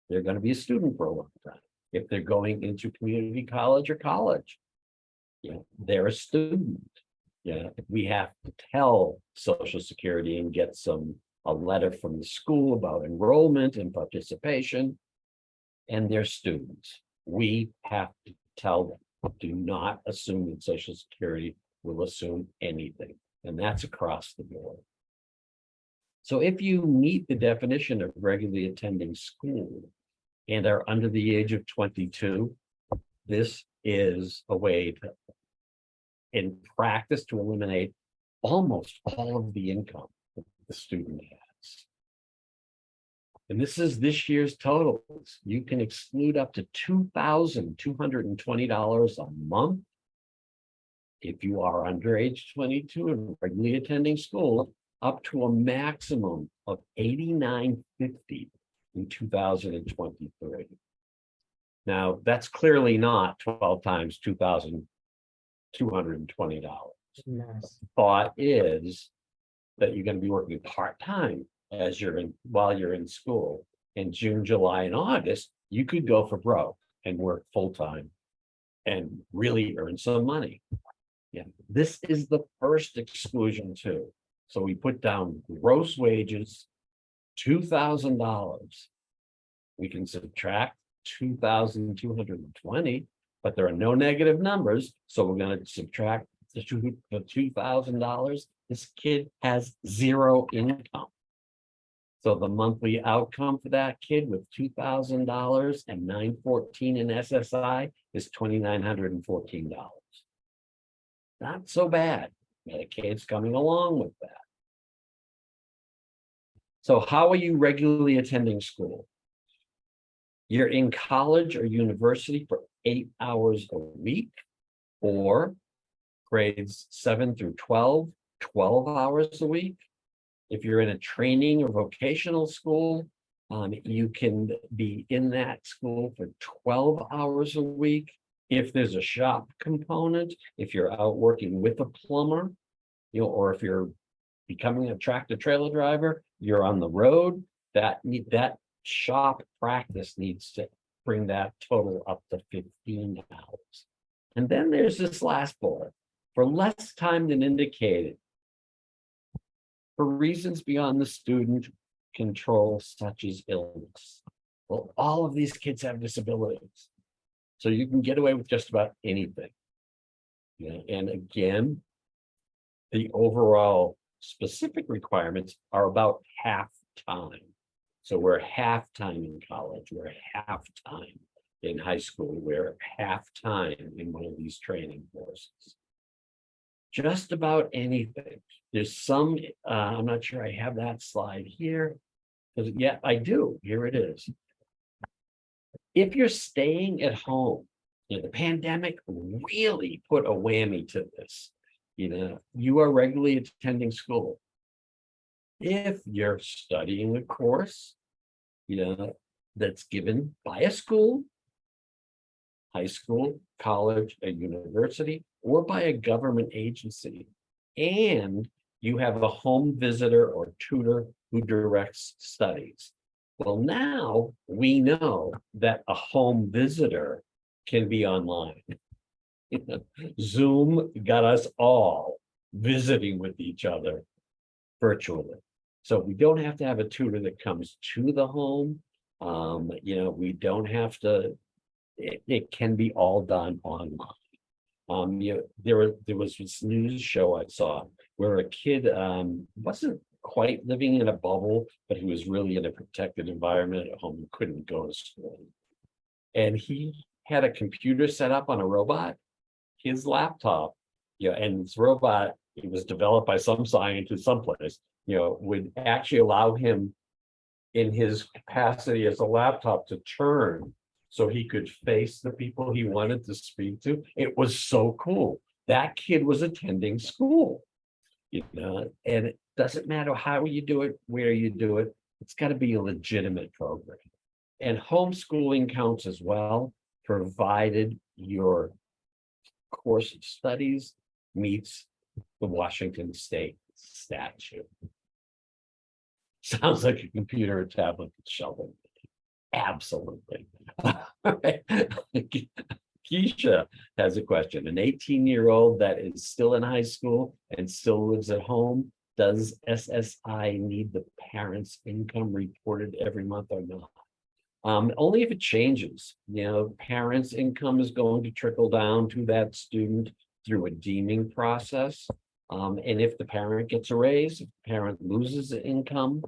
They're going to be a student for a long time. If they're going into community college or college, they're a student. We have to tell Social Security and get a letter from the school about enrollment and participation, and they're students. We have to tell them, do not assume that Social Security will assume anything, and that's across the board. So if you meet the definition of regularly attending school and are under the age of 22, this is a way to, in practice, to eliminate almost all of the income that the student has. And this is this year's totals. You can exclude up to $2,220 a month if you are under age 22 and regularly attending school, up to a maximum of $89.50 in 2023. Now, that's clearly not 12 times $2,220. Nice. Thought is that you're going to be working part-time while you're in school. In June, July, and August, you could go for broke and work full-time and really earn some money. This is the first exclusion too. So we put down gross wages, $2,000. We can subtract 2,220, but there are no negative numbers. So we're going to subtract the $2,000. This kid has zero income. So the monthly outcome for that kid with $2,000 and $914 in SSI is $2,914. Not so bad. Medicaid's coming along with that. So how are you regularly attending school? You're in college or university for 8 hours a week, or grades 7 through 12, 12 hours a week. If you're in a training or vocational school, you can be in that school for 12 hours a week. If there's a shop component, if you're out working with a plumber, or if you're becoming a tractor trailer driver, you're on the road, that shop practice needs to bring that total up to 15 hours. And then there's this last bullet, for less time than indicated, for reasons beyond the student control, such as illness. Well, all of these kids have disabilities, so you can get away with just about anything. And again, the overall specific requirements are about half time. So we're half time in college, we're half time in high school, we're half time in one of these training courses. Just about anything. There's some, I'm not sure I have that slide here. Yeah, I do. Here it is. If you're staying at home, the pandemic really put a whammy to this. You are regularly attending school. If you're studying a course, that's given by a school, high school, college, a university, or by a government agency, and you have a home visitor or tutor who directs studies. Well, now we know that a home visitor can be online. Zoom got us all visiting with each other virtually. So we don't have to have a tutor that comes to the home. We don't have to, it can be all done online. There was this news show I saw where a kid wasn't quite living in a bubble, but he was really in a protected environment at home and couldn't go to school. And he had a computer set up on a robot, his laptop, and this robot, it was developed by some scientist someplace, would actually allow him in his capacity as a laptop to turn so he could face the people he wanted to speak to. It was so cool. That kid was attending school, and it doesn't matter how you do it, where you do it, it's got to be a legitimate program. And homeschooling counts as well, provided your course of studies meets the Washington State statute. Sounds like a computer or tablet shelving. Absolutely. Keisha has a question. An 18-year-old that is still in high school and still lives at home, does SSI need the parents' income reported every month or not? Only if it changes. Parents' income is going to trickle down to that student through a deeming process. And if the parent gets a raise, if the parent loses the income,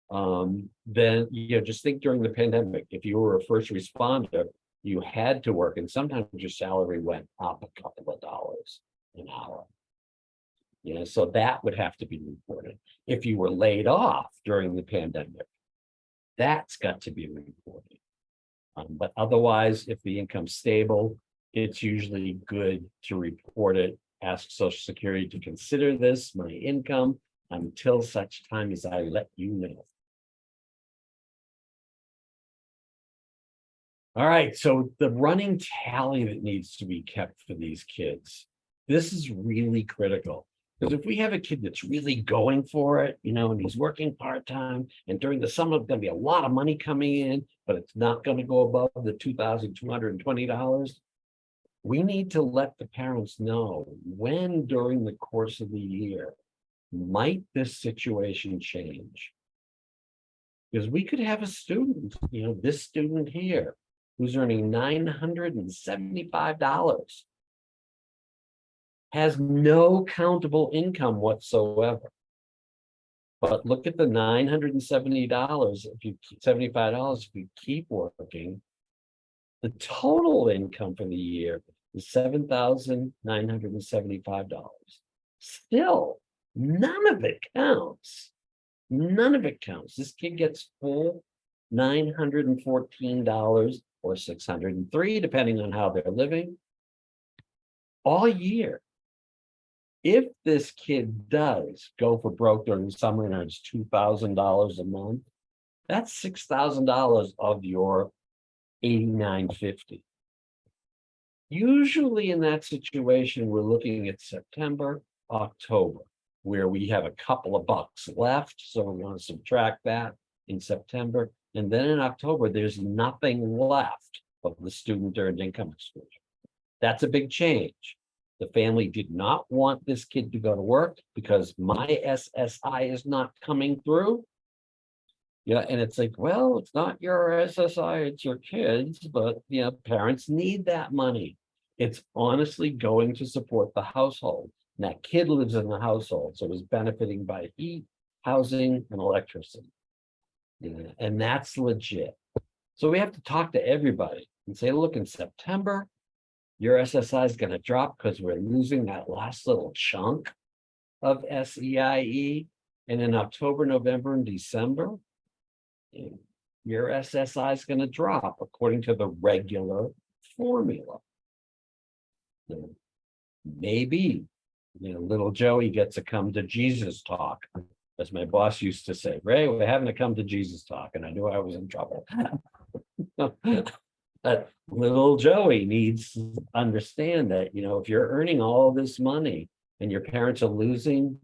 then just think during the pandemic, if you were a first responder, you had to work, and sometimes your salary went up a couple of dollars an hour. So that would have to be reported. If you were laid off during the pandemic, that's got to be reported. But otherwise, if the income's stable, it's usually good to report it. Ask Social Security to consider this my income until such time as I let you know. All right, so the running tally that needs to be kept for these kids, this is really critical. Because if we have a kid that's really going for it, and he's working part-time, and during the summer, there's going to be a lot of money coming in, but it's not going to go above the $2,220, we need to let the parents know when during the course of the year might this situation change. Because we could have a student, this student here, who's earning $975, has no countable income whatsoever. But look at the $970, $75, if you keep working, the total income for the year is $7,975. Still, none of it counts. None of it counts. This kid gets full $914 or $603, depending on how they're living, all year. If this kid does go for broke during the summer and earns $2,000 a month, that's $6,000 of your $89.50. Usually in that situation, we're looking at September, October, where we have a couple of bucks left. So we're going to subtract that in September. And then in October, there's nothing left of the student earned income exclusion. That's a big change. The family did not want this kid to go to work because my SSI is not coming through. Yeah, and it's like, well, it's not your SSI, it's your kids, but parents need that money. It's honestly going to support the household. And that kid lives in the household, so is benefiting by heat, housing, and electricity. And that's legit. So we have to talk to everybody and say, look, in September, your SSI is going to drop because we're losing that last little chunk of SEIE. And in October, November, and December, your SSI is going to drop according to the regular formula. Maybe, little Joey gets to come to Jesus talk. As my boss used to say, Ray, we're having to come to Jesus talk. And I knew I was in trouble. But little Joey needs to understand that, if you're earning all this money and your parents are losing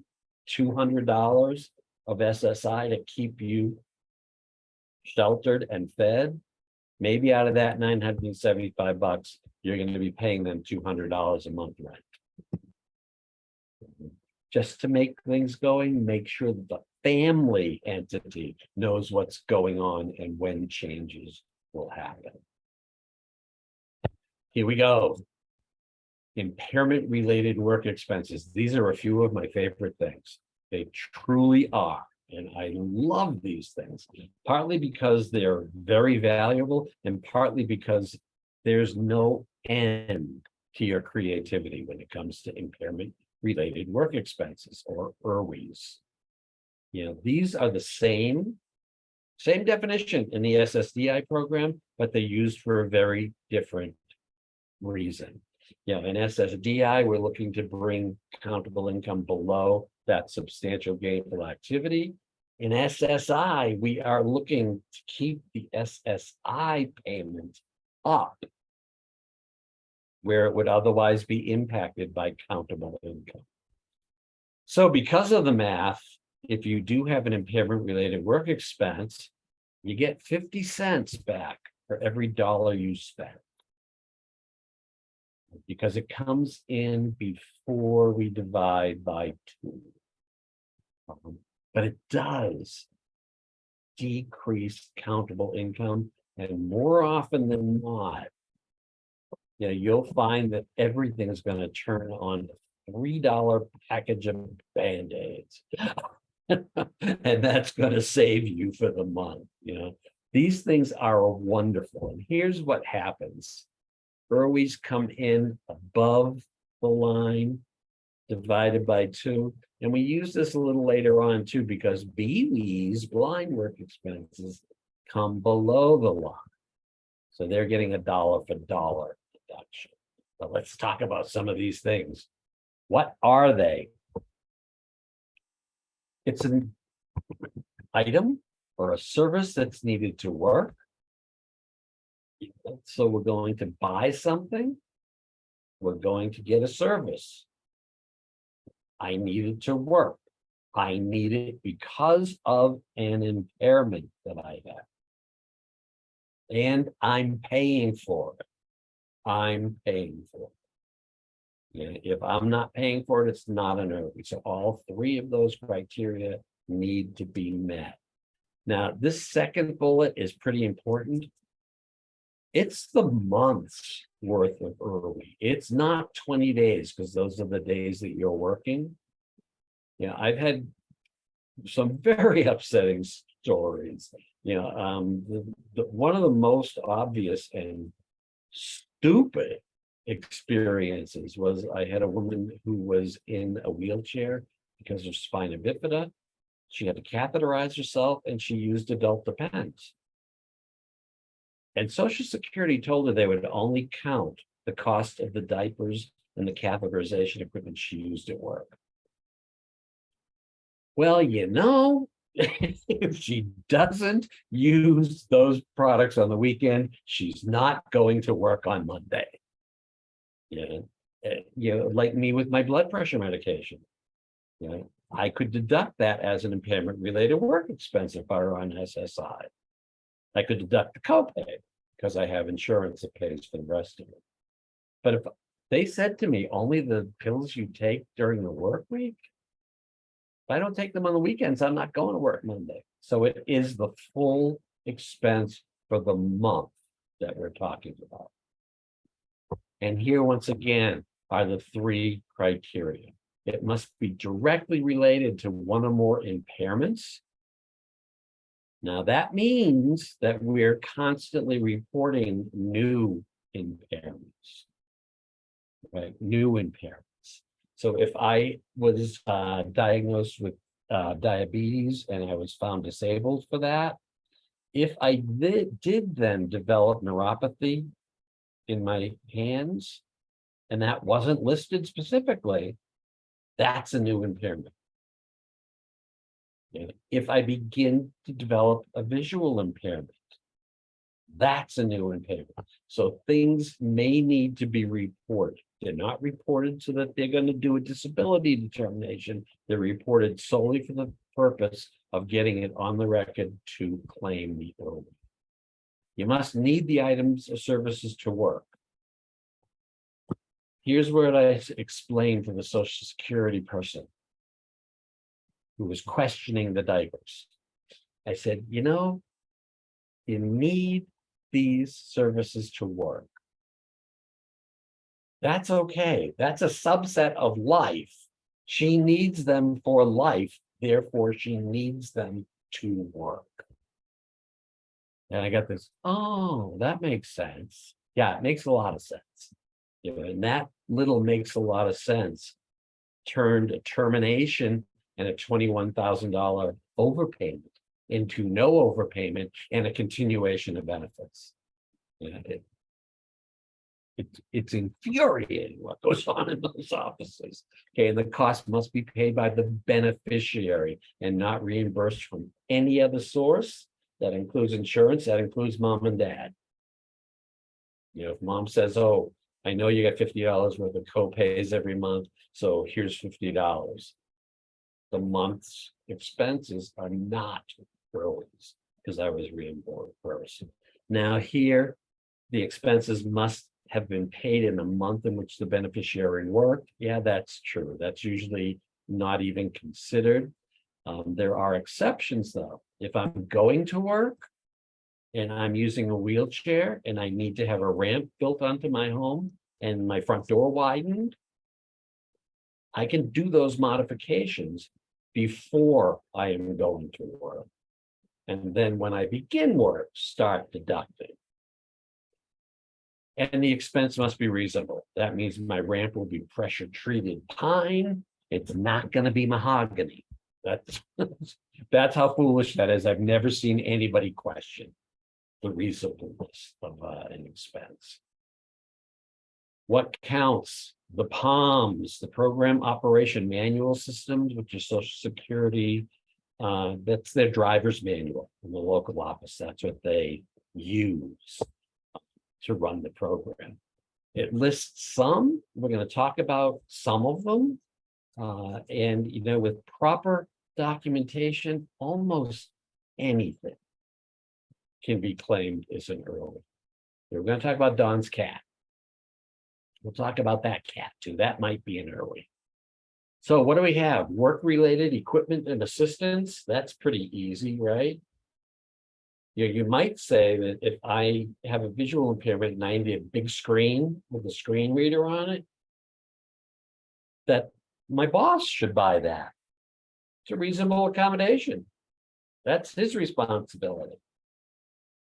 $200 of SSI to keep you sheltered and fed, maybe out of that $975, you're going to be paying them $200 a month rent. Just to make things going, make sure that the family entity knows what's going on and when changes will happen. Here we go. Impairment related work expenses. These are a few of my favorite things. They truly are. And I love these things, partly because they're very valuable and partly because there's no end to your creativity when it comes to impairment related work expenses, or IRWEs. These are the same definition in the SSDI program, but they're used for a very different reason. In SSDI, we're looking to bring countable income below that substantial gainful activity. In SSI, we are looking to keep the SSI payment up where it would otherwise be impacted by countable income. So because of the math, if you do have an impairment related work expense, you get 50 cents back for every dollar you spend, because it comes in before we divide by 2. But it does decrease countable income, and more often than not, you'll find that everything is going to turn on a $3 package of Band-Aids. And that's going to save you for the month. These things are wonderful. And here's what happens. IRWEs come in above the line, divided by 2. And we use this a little later on too, because BWEs, blind work expenses, come below the line. So they're getting a dollar for dollar deduction. But let's talk about some of these things. What are they? It's an item or a service that's needed to work. So we're going to buy something. We're going to get a service. I need it to work. I need it because of an impairment that I have. And I'm paying for it. I'm paying for it. If I'm not paying for it, it's not an IRWE. So all 3 of those criteria need to be met. Now, this second bullet is pretty important. It's the month's worth of IRWE. It's not 20 days, because those are the days that you're working. I've had some very upsetting stories. One of the most obvious and stupid experiences was I had a woman who was in a wheelchair because of spina bifida. She had to catheterize herself and she used adult dependents. And Social Security told her they would only count the cost of the diapers and the catheterization equipment she used at work. Well, if she doesn't use those products on the weekend, she's not going to work on Monday. Like me with my blood pressure medication. I could deduct that as an impairment related work expense if I were on SSI. I could deduct the copay because I have insurance that pays for the rest of it. But if they said to me, only the pills you take during the work week, if I don't take them on the weekends, I'm not going to work Monday. So it is the full expense for the month that we're talking about. And here, once again, are the three criteria. It must be directly related to one or more impairments. Now, that means that we're constantly reporting new impairments, right? New impairments. So if I was diagnosed with diabetes and I was found disabled for that, if I did then develop neuropathy in my hands, and that wasn't listed specifically, that's a new impairment. If I begin to develop a visual impairment, that's a new impairment. So things may need to be reported. They're not reported so that they're going to do a disability determination. They're reported solely for the purpose of getting it on the record to claim the IRWI. You must need the items or services to work. Here's what I explained to the Social Security person who was questioning the diapers. I said, you need these services to work. That's okay. That's a subset of life. She needs them for life. Therefore, she needs them to work. And I got this, oh, that makes sense. Yeah, it makes a lot of sense. And that little makes a lot of sense turned a termination and a $21,000 overpayment into no overpayment and a continuation of benefits. It's infuriating what goes on in those offices. Okay, and the cost must be paid by the beneficiary and not reimbursed from any other source. That includes insurance, that includes mom and dad. If mom says, oh, I know you got $50 worth of co-pays every month, so here's $50. The month's expenses are not IRWIs because I was reimbursed. Now here, the expenses must have been paid in the month in which the beneficiary worked. Yeah, that's true. That's usually not even considered. There are exceptions though. If I'm going to work and I'm using a wheelchair and I need to have a ramp built onto my home and my front door widened, I can do those modifications before I am going to work. And then when I begin work, start deducting. And the expense must be reasonable. That means my ramp will be pressure treated pine. It's not going to be mahogany. That's how foolish that is. I've never seen anybody question the reasonableness of an expense. What counts? The POMS, the Program Operation Manual Systems, which is Social Security. That's their driver's manual in the local office. That's what they use to run the program. It lists some. We're going to talk about some of them. And with proper documentation, almost anything can be claimed as an IRWI. We're going to talk about Don's cat. We'll talk about that cat too. That might be an IRWI. So what do we have? Work-related equipment and assistance. That's pretty easy, right? You might say that if I have a visual impairment and I need a big screen with a screen reader on it, that my boss should buy that. It's a reasonable accommodation. That's his responsibility.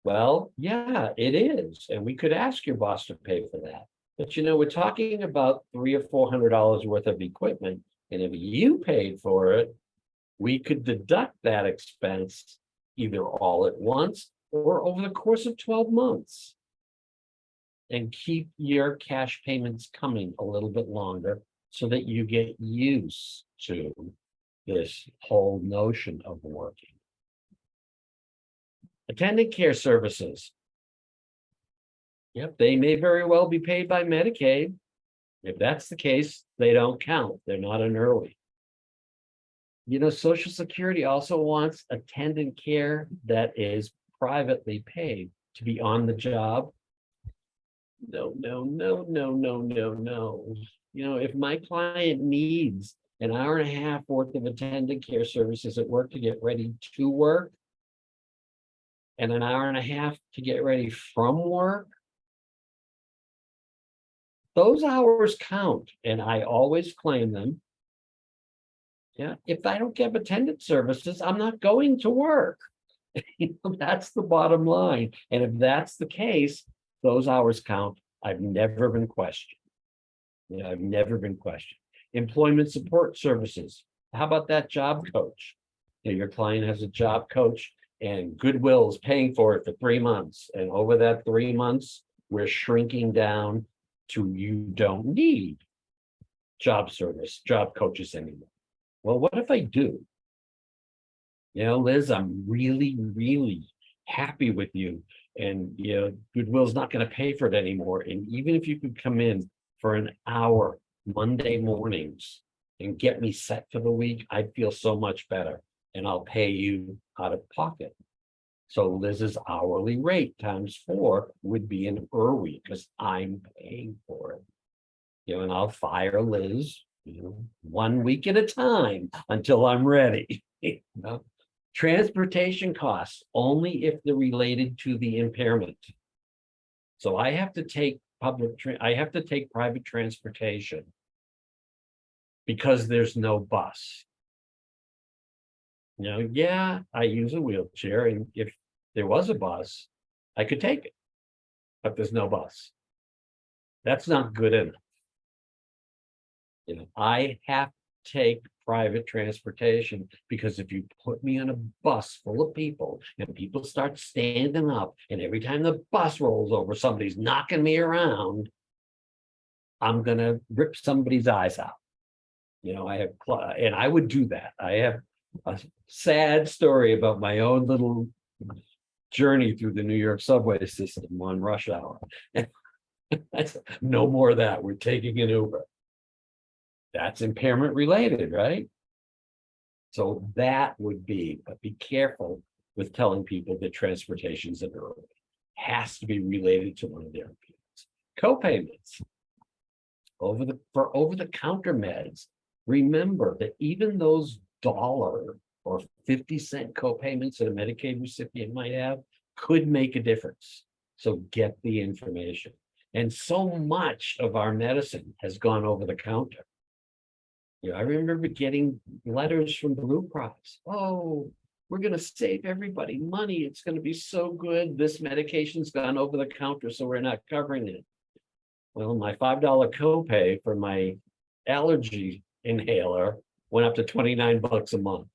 Well, yeah, it is. And we could ask your boss to pay for that. But we're talking about $300 or $400 worth of equipment, and if you paid for it, we could deduct that expense either all at once or over the course of 12 months. And keep your cash payments coming a little bit longer so that you get used to this whole notion of working. Attendant care services. Yep, they may very well be paid by Medicaid. If that's the case, they don't count. They're not an early. Social Security also wants attendant care that is privately paid to be on the job. No. If my client needs an hour and a half worth of attendant care services at work to get ready to work, and an hour and a half to get ready from work, those hours count, and I always claim them. Yeah, if I don't get attendant services, I'm not going to work. That's the bottom line. And if that's the case, those hours count. I've never been questioned. I've never been questioned. Employment support services. How about that job coach? Your client has a job coach and Goodwill is paying for it for 3 months. And over that 3 months, we're shrinking down to you don't need job coaches anymore. Well, what if I do? Liz, I'm really, really happy with you. And, Goodwill's not going to pay for it anymore. And even if you could come in for an hour Monday mornings and get me set for the week, I'd feel so much better. And I'll pay you out of pocket. So Liz's hourly rate times 4 would be an IRWI because I'm paying for it. And I'll fire Liz, 1 week at a time until I'm ready. Transportation costs only if they're related to the impairment. So I have to take private transportation because there's no bus. Yeah, I use a wheelchair, and if there was a bus, I could take it, but there's no bus. That's not good enough. I have to take private transportation because if you put me on a bus full of people and people start standing up, and every time the bus rolls over, somebody's knocking me around, I'm going to rip somebody's eyes out. And I would do that. I have a sad story about my own little journey through the New York subway system on rush hour. I said, no more of that. We're taking an Uber. That's impairment related, right? So that would be, but be careful with telling people that transportation is an early. Has to be related to one of their impairments. Co-payments. For over-the-counter meds, remember that even those $1 or 50-cent co-payments that a Medicaid recipient might have could make a difference. So get the information. And so much of our medicine has gone over the counter. I remember getting letters from Blue Cross. Oh, we're going to save everybody money. It's going to be so good. This medication's gone over the counter, so we're not covering it. Well, my $5 copay for my allergy inhaler went up to $29 a month.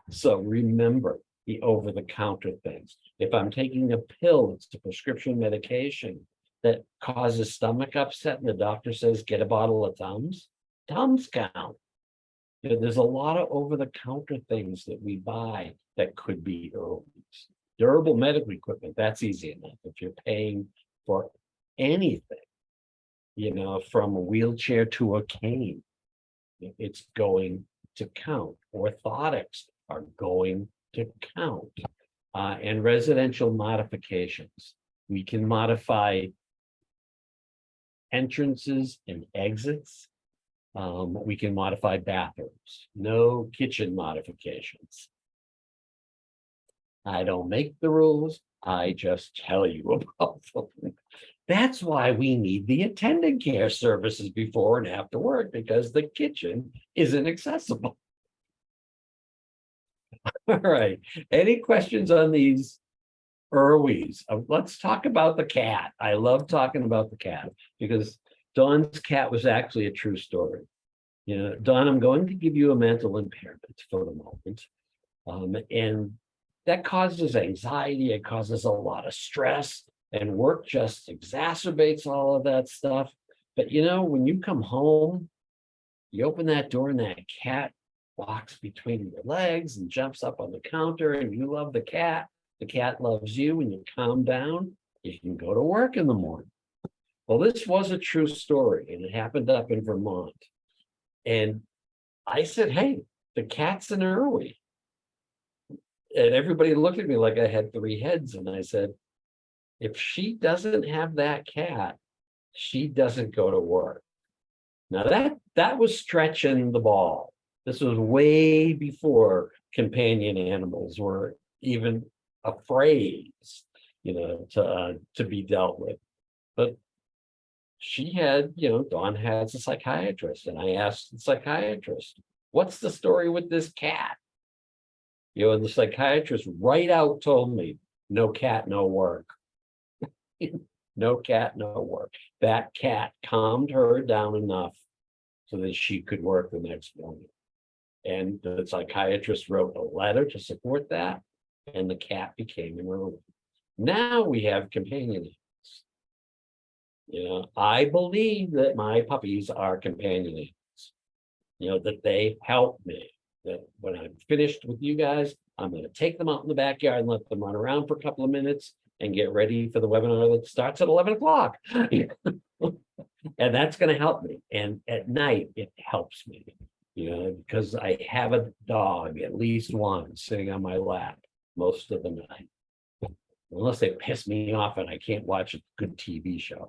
So remember the over-the-counter things. If I'm taking a pill, it's a prescription medication that causes stomach upset, and the doctor says, get a bottle of Tums. Tums count. There's a lot of over-the-counter things that we buy that could be early. Durable medical equipment, that's easy enough. If you're paying for anything, from a wheelchair to a cane, it's going to count. Orthotics are going to count. And residential modifications. We can modify entrances and exits. We can modify bathrooms. No kitchen modifications. I don't make the rules. I just tell you about them. That's why we need the attendant care services before and after work, because the kitchen isn't accessible. All right. Any questions on these Irwies. Let's talk about the cat. I love talking about the cat because Dawn's cat was actually a true story. You know, Dawn, I'm going to give you a mental impairment for the moment. And that causes anxiety, it causes a lot of stress, and work just exacerbates all of that stuff. But you know, when you come home, you open that door and that cat walks between your legs and jumps up on the counter, and you love the cat loves you, and you calm down, you can go to work in the morning. Well, this was a true story, and it happened up in Vermont. And I said, hey, the cat's an Irwie. And everybody looked at me like I had 3 heads. And I said, if she doesn't have that cat, she doesn't go to work. Now that was stretching the ball. This was way before companion animals were even a phrase, you know, to be dealt with. But she had, you know, Dawn has a psychiatrist, and I asked the psychiatrist, what's the story with this cat? You know, and the psychiatrist right out told me, no cat, no work. No cat, no work. That cat calmed her down enough so that she could work the next morning. And the psychiatrist wrote a letter to support that, and the cat became an Irwin. Now we have companion animals. You know, I believe that my puppies are companion animals. You know, that they help me. That when I'm finished with you guys, I'm going to take them out in the backyard and let them run around for a couple of minutes and get ready for the webinar that starts at 11 o'clock. And that's going to help me. And at night, it helps me, you know, because I have a dog, at least one, sitting on my lap most of the night. Unless they piss me off and I can't watch a good TV show.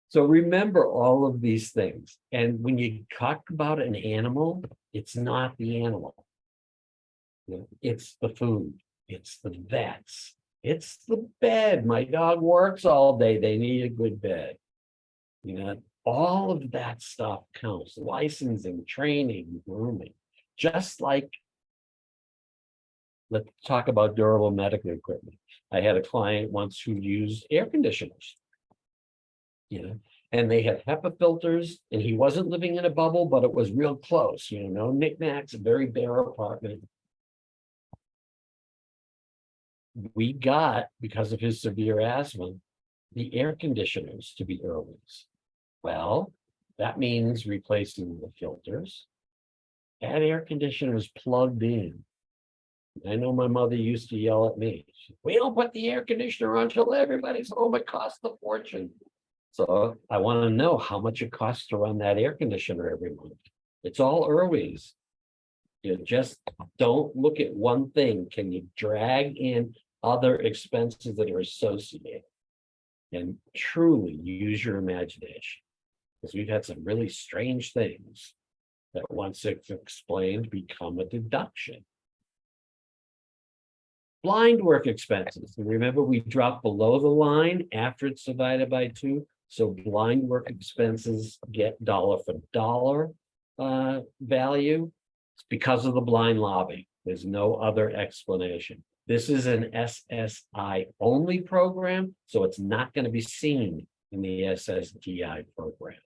So remember all of these things. And when you talk about an animal, it's not the animal. You know, it's the food, it's the vets, it's the bed. My dog works all day. They need a good bed. You know, all of that stuff counts. Licensing, training, grooming. Just like, let's talk about durable medical equipment. I had a client once who used air conditioners. You know, and they had HEPA filters, and he wasn't living in a bubble, but it was real close, you know, no knickknacks, a very bare apartment. We got, because of his severe asthma, the air conditioners to be Irwins. Well, that means replacing the filters. That air conditioner is plugged in. I know my mother used to yell at me, we don't put the air conditioner on until everybody's home, it costs a fortune. So I want to know how much it costs to run that air conditioner every month. It's all Irwies. You just don't look at one thing. Can you drag in other expenses that are associated? And truly use your imagination. Because we've had some really strange things that once it's explained become a deduction. Blind work expenses. And remember, we dropped below the line after it's divided by 2. So blind work expenses get dollar for dollar value. It's because of the blind lobby. There's no other explanation. This is an SSI only program, so it's not going to be seen in the SSDI program.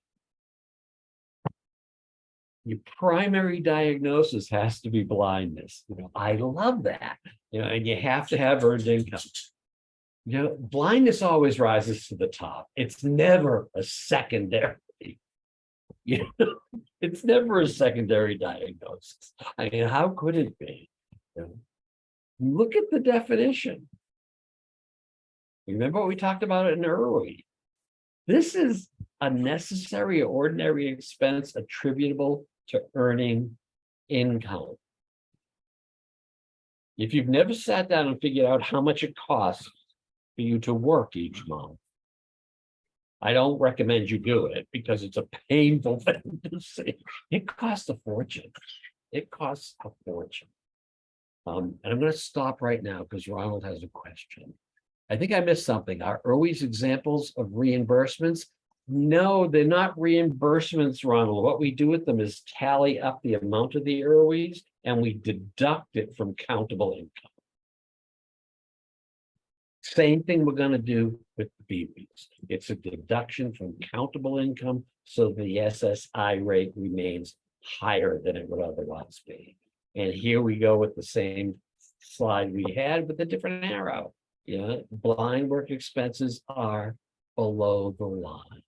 Your primary diagnosis has to be blindness. You know, I love that. You know, and you have to have earned income. You know, blindness always rises to the top. It's never a secondary. You know, it's never a secondary diagnosis. I mean, how could it be? You know, look at the definition. Remember what we talked about in Irwin. This is a necessary or ordinary expense attributable to earning income. If you've never sat down and figured out how much it costs for you to work each month, I don't recommend you do it because it's a painful thing to see. It costs a fortune. It costs a fortune. And I'm going to stop right now because Ronald has a question. I think I missed something. Are Irwin's examples of reimbursements? No, they're not reimbursements, Ronald. What we do with them is tally up the amount of the IRWs and we deduct it from countable income. Same thing we're going to do with the BWs. It's a deduction from countable income, so the SSI rate remains higher than it would otherwise be. And here we go with the same slide we had with a different arrow. You know, blind work expenses are below the line.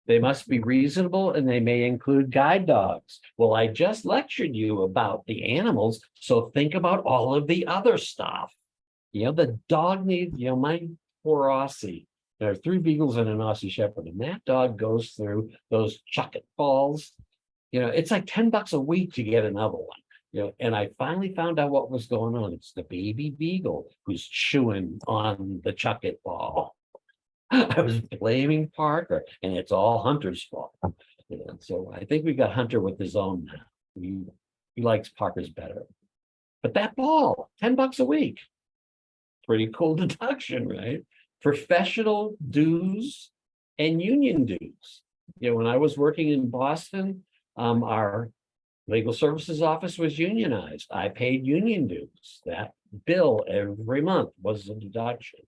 They must be reasonable and they may include guide dogs. Well, I just lectured you about the animals, so think about all of the other stuff. You know, the dog needs, you know, my poor Aussie, there are 3 beagles and an Aussie Shepherd, and that dog goes through those chucket balls. You know, it's like $10 a week to get another one. You know, and I finally found out what was going on. It's the baby beagle who's chewing on the chucket ball. I was blaming Parker, and it's all Hunter's fault. And so I think we got Hunter with his own now. He likes Parker's better. But that ball, $10 a week. Pretty cool deduction, right? Professional dues and union dues. You know, when I was working in Boston, our legal services office was unionized. I paid union dues. That bill every month was a deduction.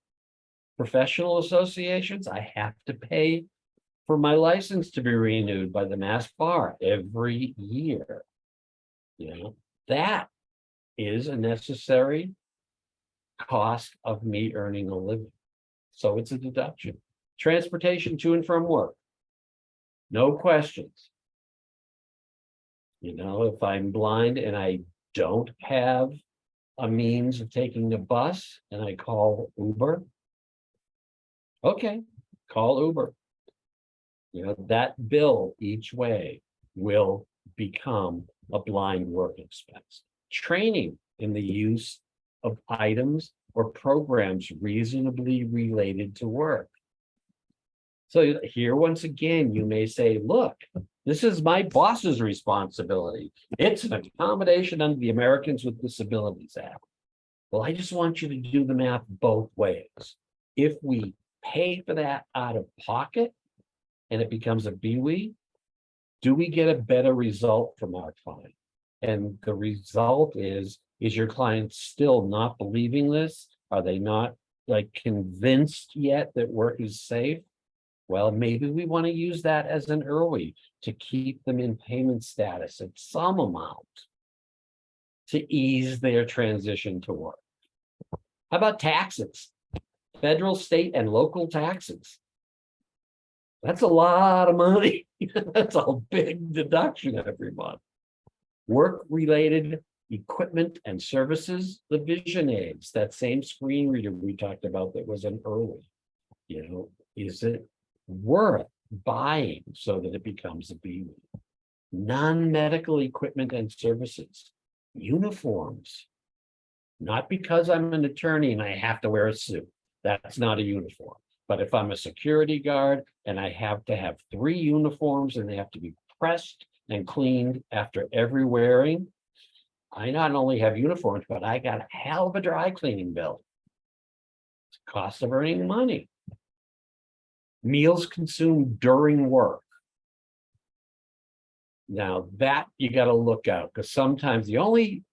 Professional associations, I have to pay for my license to be renewed by the Mass Bar every year. You know, that is a necessary cost of me earning a living. So it's a deduction. Transportation to and from work. No questions. You know, if I'm blind and I don't have a means of taking a bus and I call Uber, okay, call Uber. You know, that bill each way will become a blind work expense. Training in the use of items or programs reasonably related to work. So here, once again, you may say, look, this is my boss's responsibility. It's an accommodation under the Americans with Disabilities Act. Well, I just want you to do the math both ways. If we pay for that out of pocket and it becomes a BWE, do we get a better result from our client? And the result is your client still not believing this? Are they not like convinced yet that work is safe? Well, maybe we want to use that as an early to keep them in payment status at some amount to ease their transition to work. How about taxes? Federal, state, and local taxes. That's a lot of money. That's a big deduction every month. Work-related equipment and services, the vision aids, that same screen reader we talked about that was an early. You know, is it worth buying so that it becomes a BWE? Non-medical equipment and services, uniforms. Not because I'm an attorney and I have to wear a suit. That's not a uniform. But if I'm a security guard and I have to have 3 uniforms and they have to be pressed and cleaned after every wearing, I not only have uniforms, but I got a hell of a dry cleaning bill. It's the cost of earning money. Meals consumed during work. Now that you got to look out, because sometimes the only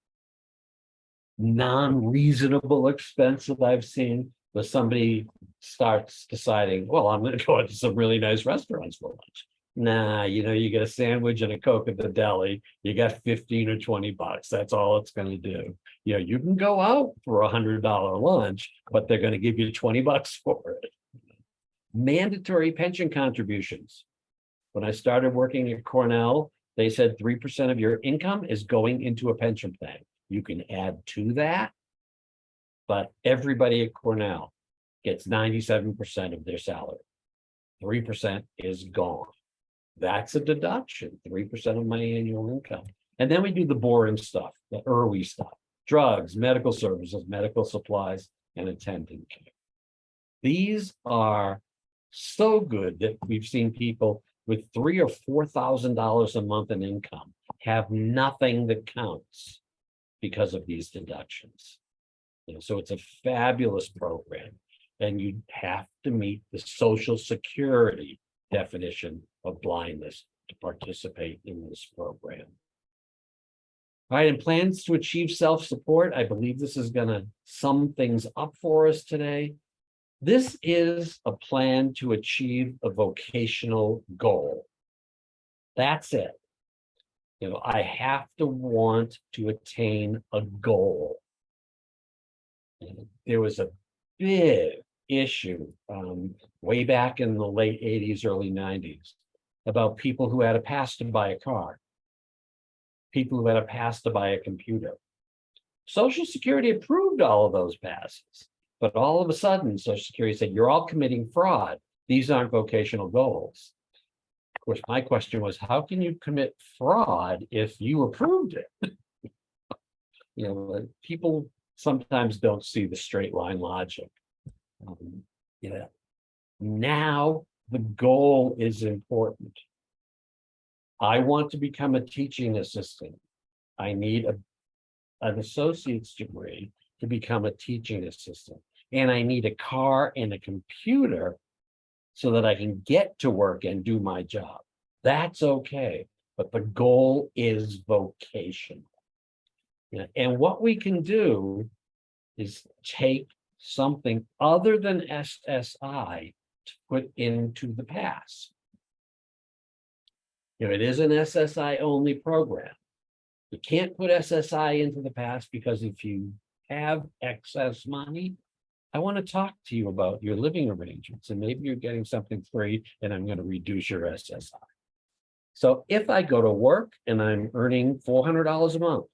non-reasonable expense that I've seen was somebody starts deciding, well, I'm going to go into some really nice restaurants for lunch. Nah, you know, you get a sandwich and a Coke at the deli, you got 15 or 20 bucks. That's all it's going to do. You know, you can go out for $100 lunch, but they're going to give you 20 bucks for it. Mandatory pension contributions. When I started working at Cornell, they said 3% of your income is going into a pension plan. You can add to that, but everybody at Cornell gets 97% of their salary. 3% is gone. That's a deduction, 3% of my annual income. And then we do the boring stuff, the early stuff, drugs, medical services, medical supplies, and attendant care. These are so good that we've seen people with $3,000 or $4,000 a month in income have nothing that counts because of these deductions. You know, so it's a fabulous program. And you have to meet the Social Security definition of blindness to participate in this program. All right, and plans to achieve self-support. I believe this is going to sum things up for us today. This is a plan to achieve a vocational goal. That's it. You know, I have to want to attain a goal. There was a big issue way back in the late 80s, early 90s about people who had a pass to buy a car, people who had a pass to buy a computer. Social Security approved all of those passes, but all of a sudden, Social Security said, you're all committing fraud. These aren't vocational goals. Of course, my question was, how can you commit fraud if you approved it? You know, people sometimes don't see the straight line logic. Now the goal is important. I want to become a teaching assistant. I need an associate's degree to become a teaching assistant. And I need a car and a computer so that I can get to work and do my job. That's okay. But the goal is vocational. And what we can do is take something other than SSI to put into the pass. It is an SSI only program. You can't put SSI into the pass because if you have excess money, I want to talk to you about your living arrangements, and maybe you're getting something free and I'm going to reduce your SSI. So if I go to work and I'm earning $400 a month,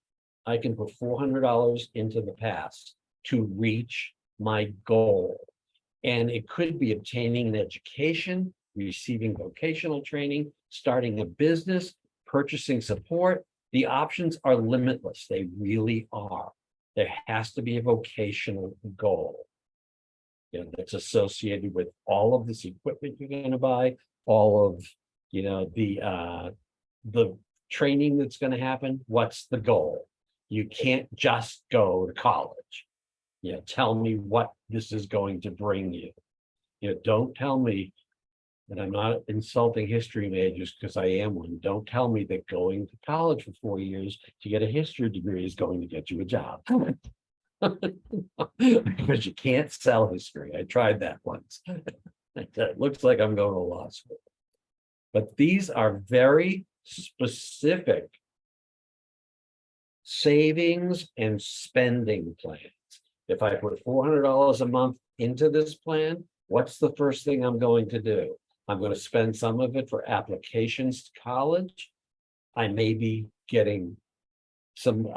I can put $400 into the pass to reach my goal. And it could be obtaining an education, receiving vocational training, starting a business, purchasing support. The options are limitless. They really are. There has to be a vocational goal, that's associated with all of this equipment you're going to buy, all of the training that's going to happen. What's the goal? You can't just go to college. Tell me what this is going to bring you. Don't tell me, and I'm not insulting history majors because I am one. Don't tell me that going to college for 4 years to get a history degree is going to get you a job. Because you can't sell history. I tried that once. It looks like I'm going to law school. But these are very specific savings and spending plans. If I put $400 a month into this plan, what's the first thing I'm going to do? I'm going to spend some of it for applications to college. I may be getting some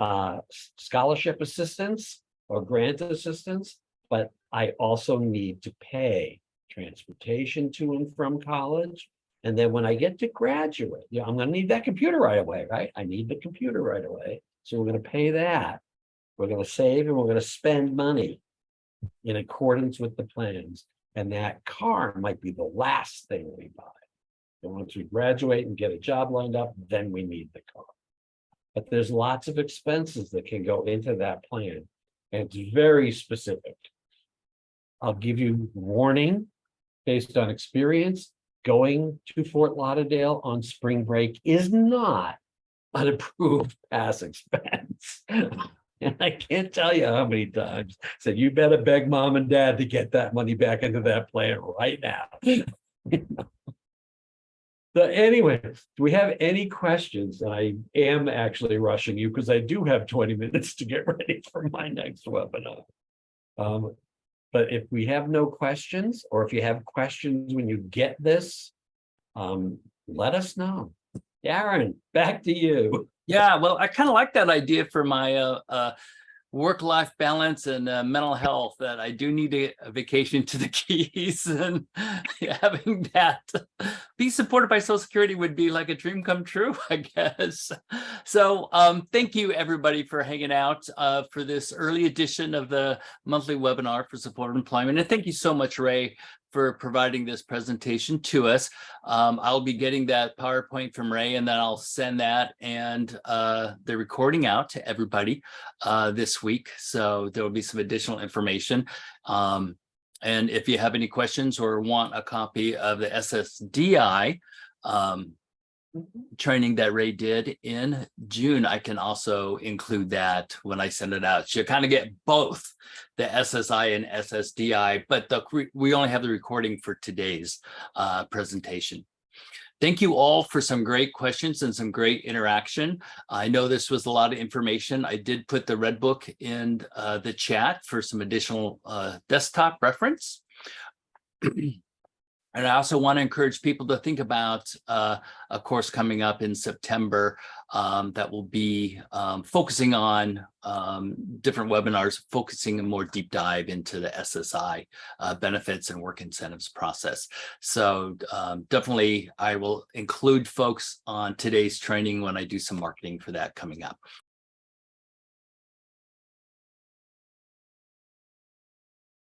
scholarship assistance or grant assistance, but I also need to pay transportation to and from college. And then when I get to graduate, I'm going to need that computer right away, right? I need the computer right away. So we're going to pay that. We're going to save and we're going to spend money in accordance with the plans. And that car might be the last thing we buy. And once we graduate and get a job lined up, then we need the car. But there's lots of expenses that can go into that plan. And it's very specific. I'll give you warning based on experience. Going to Fort Lauderdale on spring break is not an approved pass expense. And I can't tell you how many times I said, you better beg mom and dad to get that money back into that plan right now. So anyway, do we have any questions? I am actually rushing you because I do have 20 minutes to get ready for my next webinar. But if we have no questions, or if you have questions when you get this, let us know. Darren, back to you. Yeah, well, I kind of like that idea for my work-life balance and mental health, that I do need a vacation to the Keys, and having that be supported by Social Security would be like a dream come true, I guess. So thank you, everybody, for hanging out for this early edition of the monthly webinar for supported employment. And thank you so much, Ray, for providing this presentation to us. I'll be getting that PowerPoint from Ray, and then I'll send that and the recording out to everybody this week. So there will be some additional information. And if you have any questions or want a copy of the SSDI training that Ray did in June, I can also include that when I send it out. So you kind of get both the SSI and SSDI, but we only have the recording for today's presentation. Thank you all for some great questions and some great interaction. I know this was a lot of information. I did put the red book in the chat for some additional desktop reference. And I also want to encourage people to think about a course coming up in September that will be focusing on different webinars, focusing a more deep dive into the SSI benefits and work incentives process. So definitely I will include folks on today's training when I do some marketing for that coming up.